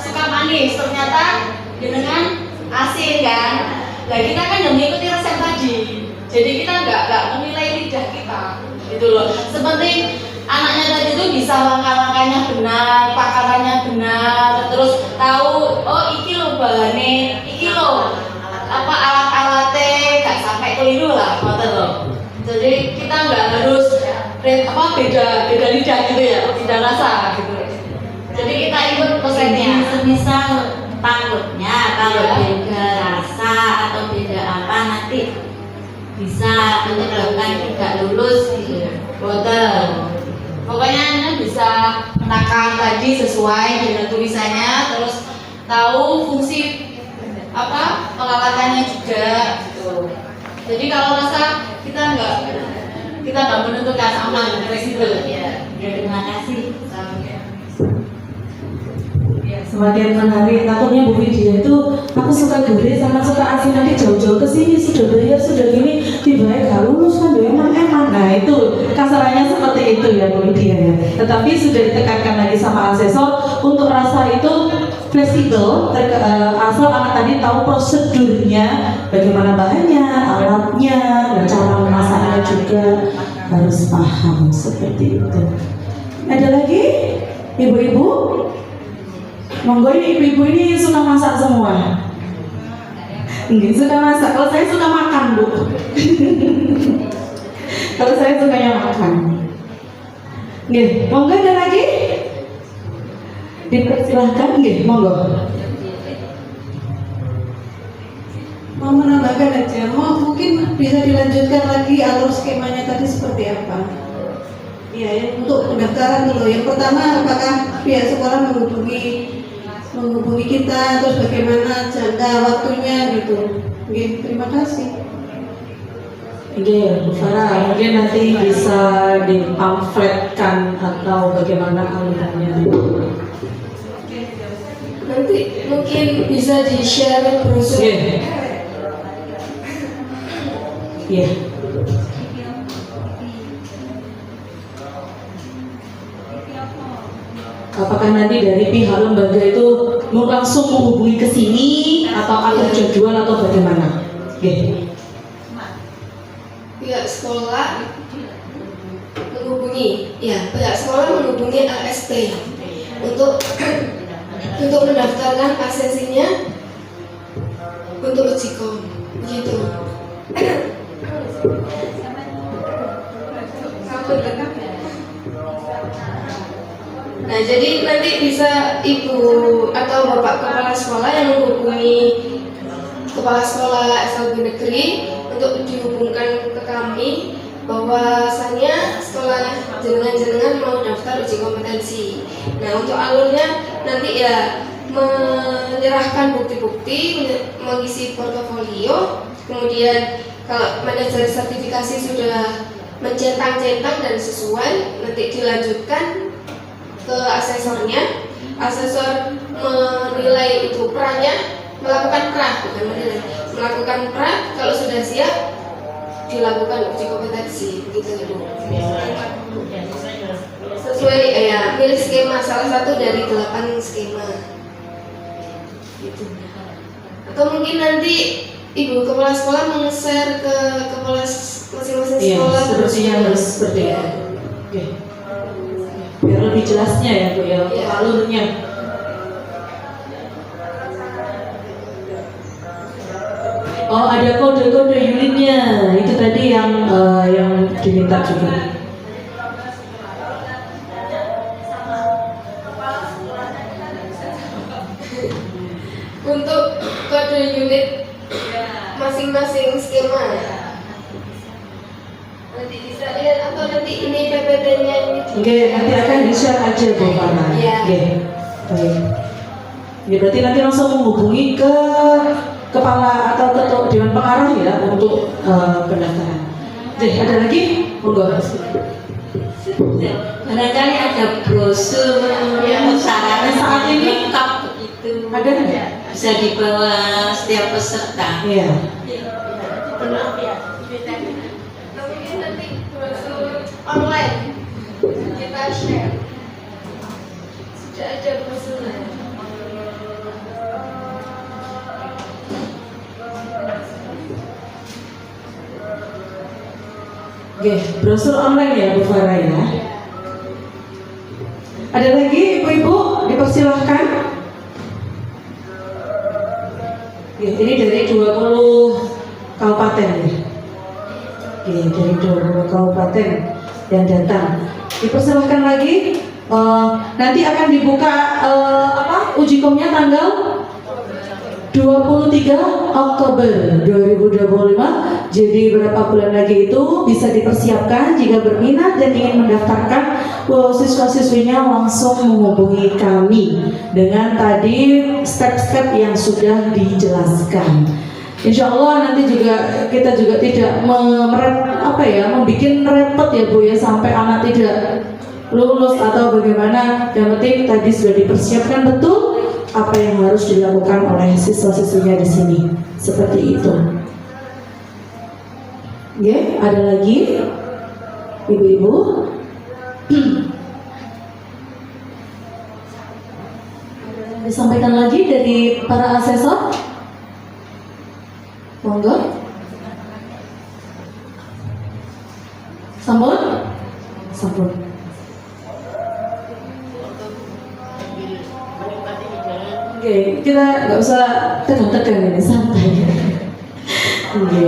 asin kan. Nah kita kan yang mengikuti resep tadi, jadi kita nggak menilai lidah kita gitu loh. Sepenting anaknya tadi itu bisa langkah-langkahnya benar, pakarannya benar, terus tahu oh iki lo bahannya, iki lo apa alat-alatnya gak sampai keliru lah, ngoten loh. Jadi kita nggak harus beda lidah gitu ya, beda rasa gitu. Jadi kita ikut resepnya. Semisal takutnya kalau beda rasa atau beda apa nanti bisa menyebabkan tidak lulus gitu. Betul. Pokoknya Anda bisa menakar tadi sesuai dengan tulisannya, terus tahu fungsi apa peralatannya juga gitu. Jadi kalau rasa kita nggak menentukan aman fleksibel ya. Terima kasih. Semakin menarik. Takutnya Bu Widya itu aku suka gurih sama suka asin, nanti jauh-jauh ke sini sudah bayar sudah gini tiba-tiba gak lulus kan emang. Nah itu kasarannya seperti itu ya Bu Widya ya. Tetapi sudah ditekankan lagi sama asesor untuk rasa itu fleksibel, asal anak tadi tahu prosedurnya, bagaimana bahannya, alatnya, dan cara memasaknya juga harus paham seperti itu. Ada lagi ibu-ibu? Monggo, ini ibu-ibu ini suka masak semua. Enggak suka masak, kalau saya suka makan Bu. Kalau saya sukanya makan. Nggih, monggo ada lagi? Dipersilahkan nggih, monggo. Mau menambahkan aja, mungkin bisa dilanjutkan lagi alur skemanya tadi seperti apa? Ya, yang untuk pendaftaran dulu. Yang pertama, apakah pihak sekolah menghubungi kita, terus bagaimana jangka waktunya gitu. Oke, terima kasih. Oke, Bu Farah, mungkin nanti bisa dipamfletkan atau bagaimana alurannya. Nanti mungkin bisa di-share brosur. Iya. Apakah nanti dari pihak lembaga itu mau langsung menghubungi ke sini atau atur jadwal atau bagaimana? Oke. Pihak sekolah menghubungi LSP untuk mendaftarkan absensinya untuk ujikom begitu. Nah, jadi nanti bisa ibu atau bapak kepala sekolah yang menghubungi kepala sekolah SLB negeri untuk dihubungkan ke kami bahwasannya sekolah jenengan mau daftar uji kompetensi. Nah, untuk alurnya nanti ya menyerahkan bukti-bukti, mengisi portofolio, kemudian kalau manajer sertifikasi sudah mencentang-centang dan sesuai, nanti dilanjutkan ke asesornya. Asesor menilai itu pranya, melakukan pra, kalau sudah siap dilakukan uji kompetensi begitu Bu. Sesuai milih skema salah satu dari 8 skema gitu. Atau mungkin nanti ibu kepala sekolah meng-share ke kepala masing-masing sekolah. Iya, sepertinya harus seperti itu. Oke. Biar lebih jelasnya ya Bu ya, alurnya. Oh, ada kode-kode unitnya. Itu tadi yang diminta juga. Untuk kode unit masing-masing skema. Nanti bisa lihat atau nanti ini PPT-nya ini. Oke, nanti akan di-share aja Bu Farah. Oke. Baik. Ini berarti nanti langsung menghubungi ke kepala atau ketua dewan pengarah ya untuk pendaftaran. Jadi ada lagi? Monggo. Barangkali ada brosur yang sarana saat ini lengkap begitu. Ada nggak? Bisa dibawa setiap peserta. Iya. Mungkin nanti brosur online kita share. Sudah ada brosurnya. Oke, brosur online ya Bu Farah ya. Ada lagi ibu-ibu, dipersilahkan. Oke, ini dari 20 kabupaten ya. Oke, dari 20 kabupaten yang datang. Dipersilahkan lagi. Nanti akan dibuka uji komnya tanggal 23 Oktober 2025. Jadi beberapa bulan lagi itu bisa dipersiapkan. Jika berminat dan ingin mendaftarkan, siswa-siswinya langsung menghubungi kami dengan tadi step-step yang sudah dijelaskan. Insya Allah nanti juga kita juga tidak membuat repot ya Bu ya, sampai anak tidak lulus atau bagaimana. Yang penting tadi sudah dipersiapkan betul apa yang harus dilakukan oleh siswa-siswinya di sini. Seperti itu. Oke, ada lagi ibu-ibu? Disampaikan lagi dari para asesor? Monggo. Sampun? Sampun. Oke, kita nggak usah tegang-tegang ini, santai. Oke.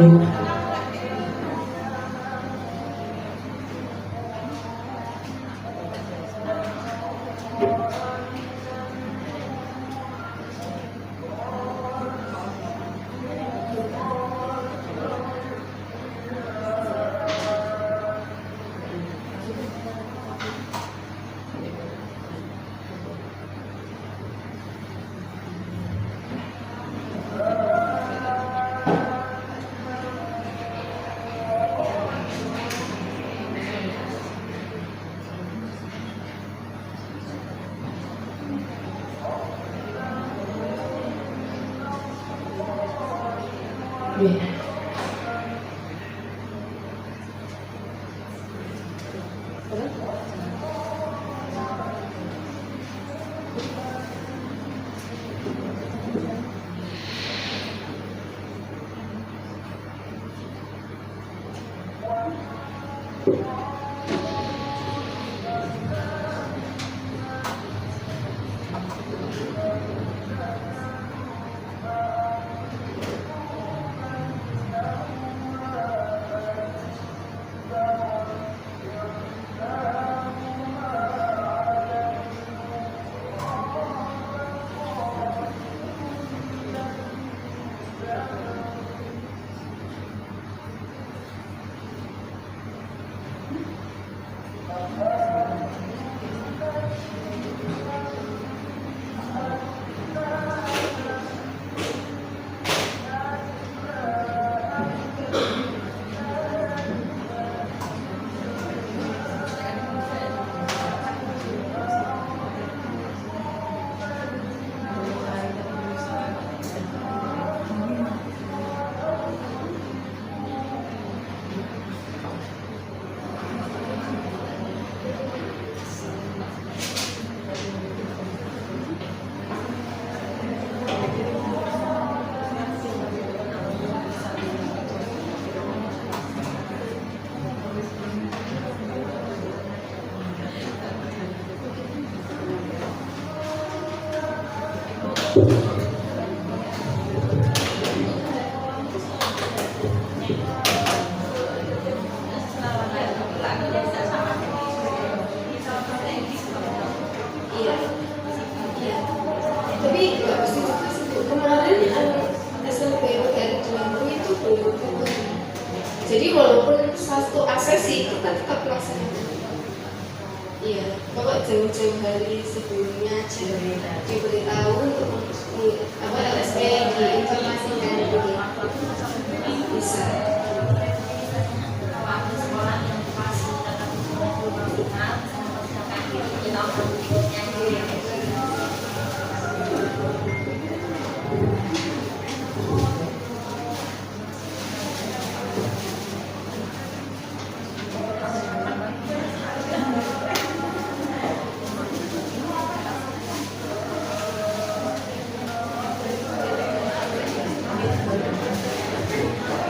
Jadi walaupun satu aksesi kita tetap laksanakan. Iya, pokok jam-jam hari sebelumnya aja diberitahu untuk LSP diinformasikan bisa.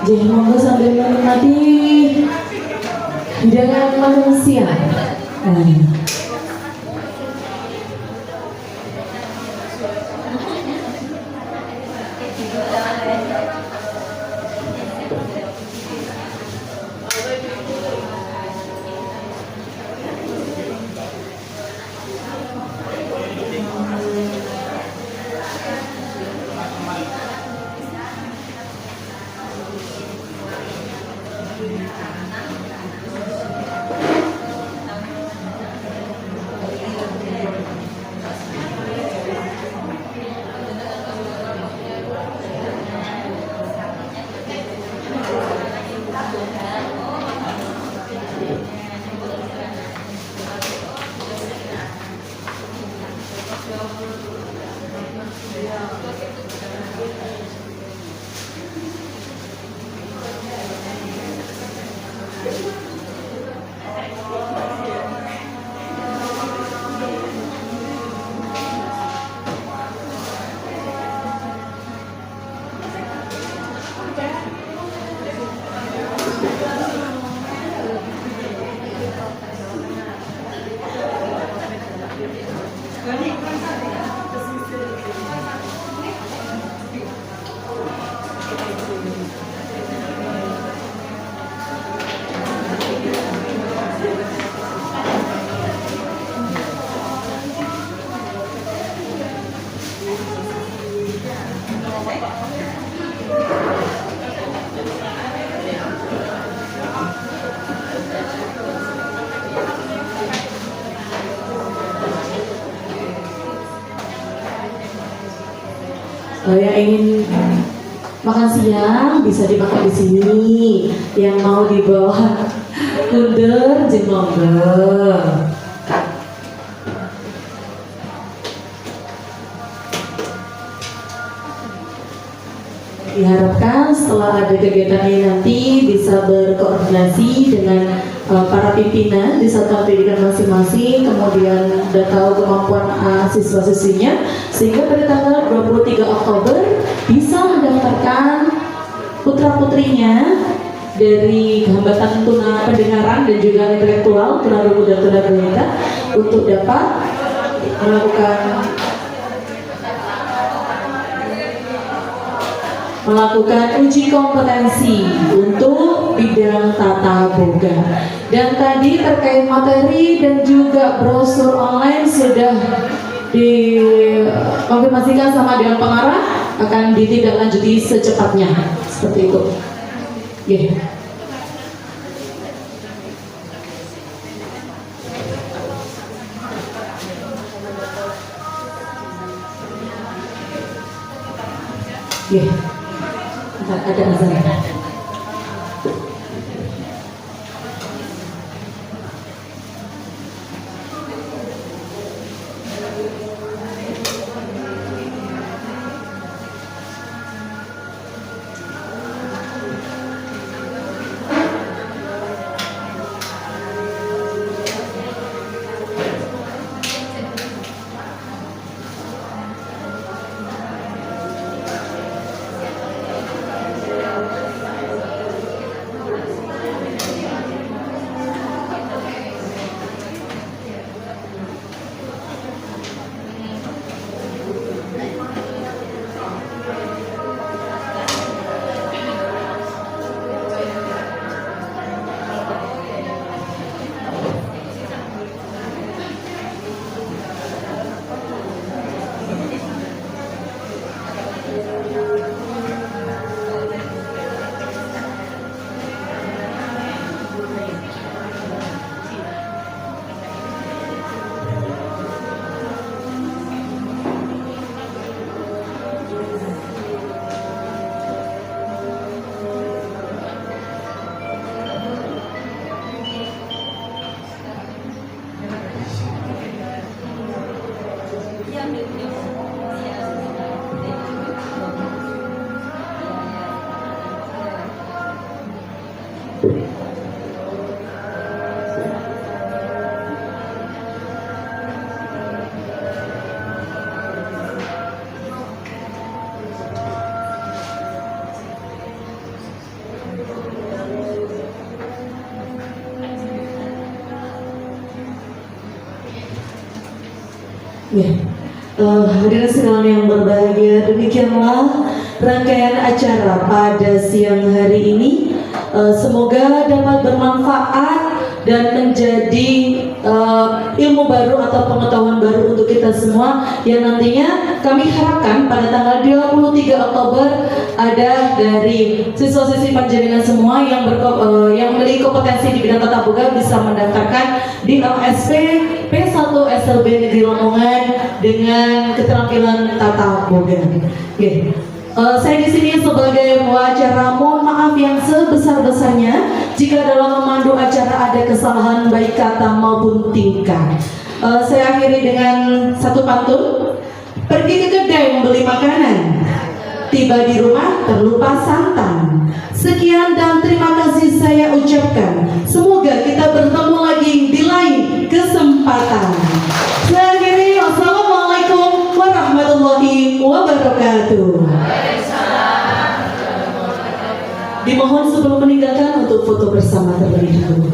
Jadi monggo sambil menikmati Hidangan makan siang. Yang ingin makan siang bisa dimakan di sini. Yang mau dibawa kunder monggo. Diharapkan setelah ada kegiatan ini nanti bisa berkoordinasi dengan para pimpinan di satuan pendidikan masing-masing, kemudian udah tahu kemampuan siswa-siswinya, sehingga pada tanggal 23 Oktober bisa mendaftarkan putra-putrinya dari hambatan tuna pendengaran dan juga intelektual, tunarungu dan tunagrahita, untuk dapat melakukan uji kompetensi untuk bidang tata boga. Dan tadi terkait materi dan juga brosur online sudah dikonfirmasikan sama Dewan Pengarah, akan ditindaklanjuti secepatnya, seperti itu. Yeah. Yeah. Ada azan. Ya, hadirin sekalian yang berbahagia, demikianlah rangkaian acara pada siang hari ini. Semoga dapat bermanfaat dan menjadi ilmu baru atau pengetahuan baru untuk kita semua yang nantinya kami harapkan pada tanggal 23 Oktober ada dari siswa-siswi Panjenengan semua yang memiliki kompetensi di bidang tata boga bisa mendaftarkan di LSP P1 SLB Negeri Lamongan dengan keterampilan tata boga. Okay. Saya di sini sebagai pengacara, mohon maaf yang sebesar-besarnya jika dalam memandu acara ada kesalahan baik kata maupun tingkah. Saya akhiri dengan satu pantun. Pergi ke kedai membeli makanan, tiba di rumah terlupa santan. Sekian dan terima kasih saya ucapkan. Semoga kita bertemu lagi di lain kesempatan. Saya akhiri, wassalamualaikum warahmatullahi wabarakatuh. Dimohon sebelum meninggalkan untuk foto bersama terlebih dahulu.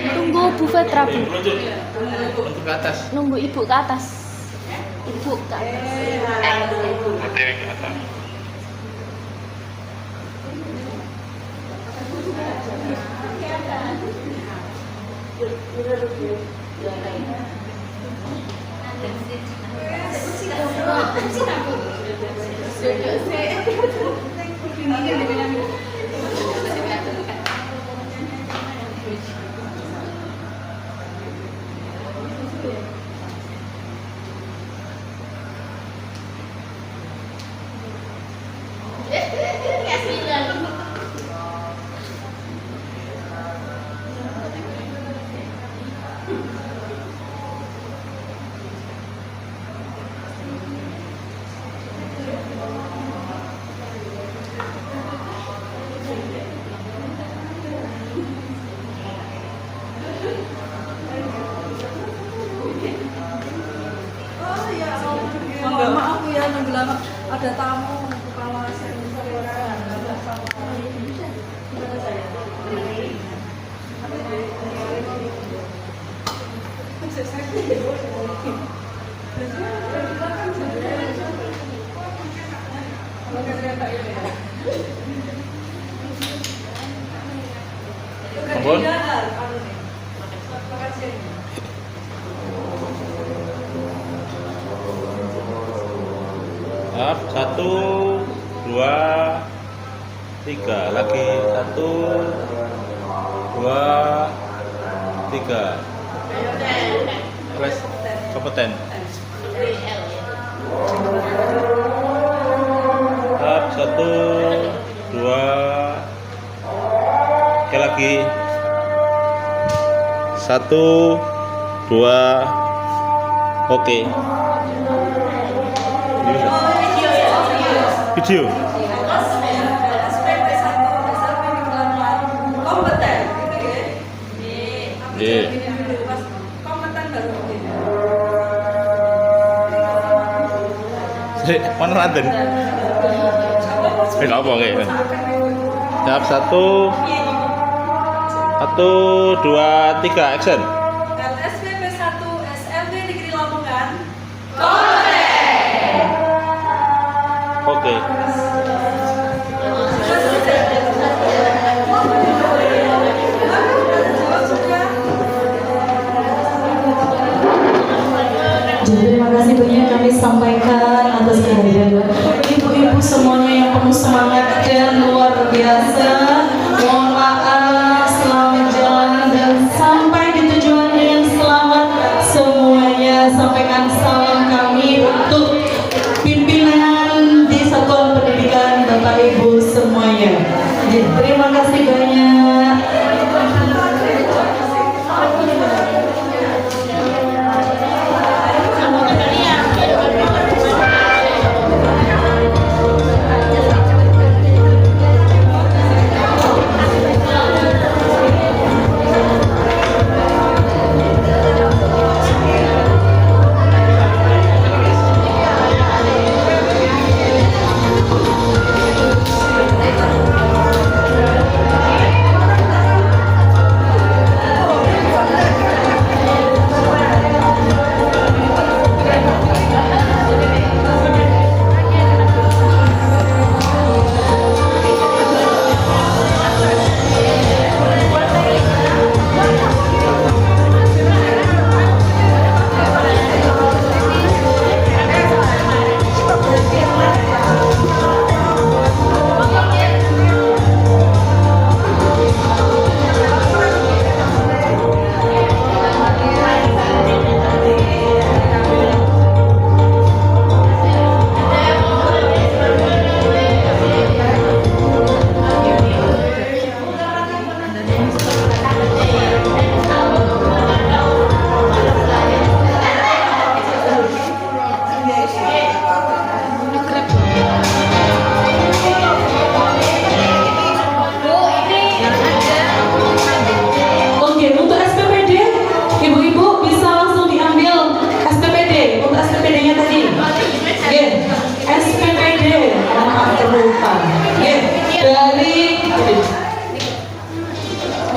Tunggu Bu Fetra, Bu. Untuk ke atas. Nunggu Ibu ke atas. Ibu ke atas. Materi ke atas. Maaf ya, nunggu lama. Ada tamu kepala Ampun. Up, 1, 2, 3 lagi 1, 2, 3. Kelas kompeten. Up, 1, 2. Oke lagi 1, 2. Oke. Video. Mana Raden? Nggak apa nggih. Siap 1 2 3 action. LSPP 1 SLB Negeri Lamongan. Oke. Jadi terima kasih banyak kami sampaikan atas kehadiran ibu-ibu semuanya yang penuh semangat dan luar biasa. Mohon maaf, selamat jalan dan sampai di tujuan dengan selamat semuanya. Sampaikan salam kami untuk pimpinan di Satuan Pendidikan Bapak Ibu semuanya. Jadi, terima kasih banyak.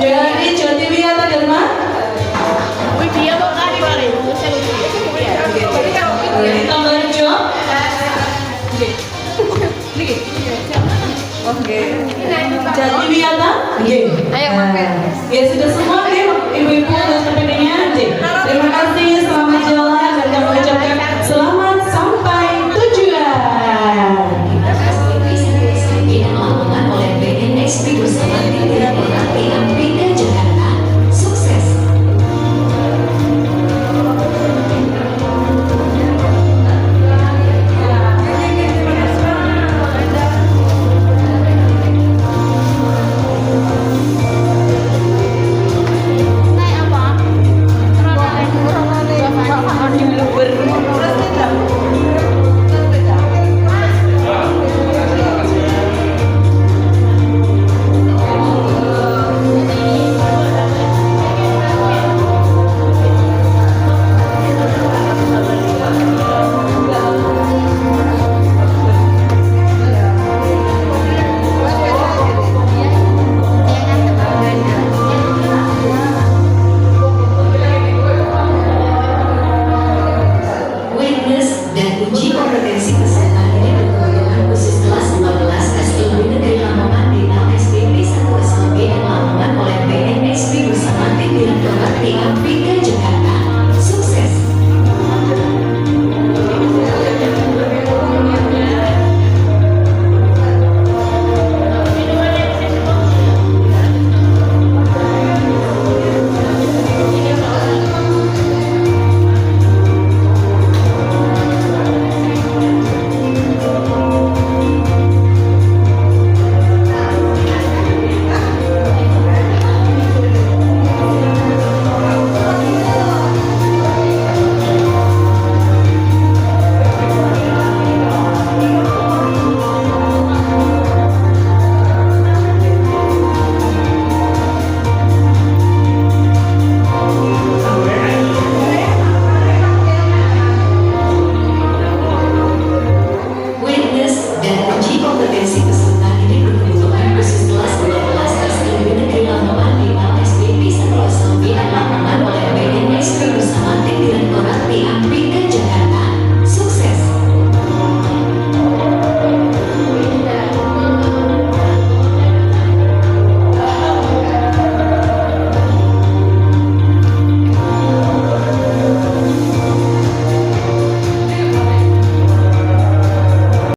Dari Jati Wiyata Dharma. Tambah job. Oke. Jati Wiyata. Ayo mampir. Ya sudah semua nih ibu-ibu dan teman-temannya. Terima kasih, selamat jalan dan kami ucapkan selamat sampai tujuan. Oleh BNSP bersama tim yang pindah Jakarta. Sukses. Bersama tim direktorat PAPK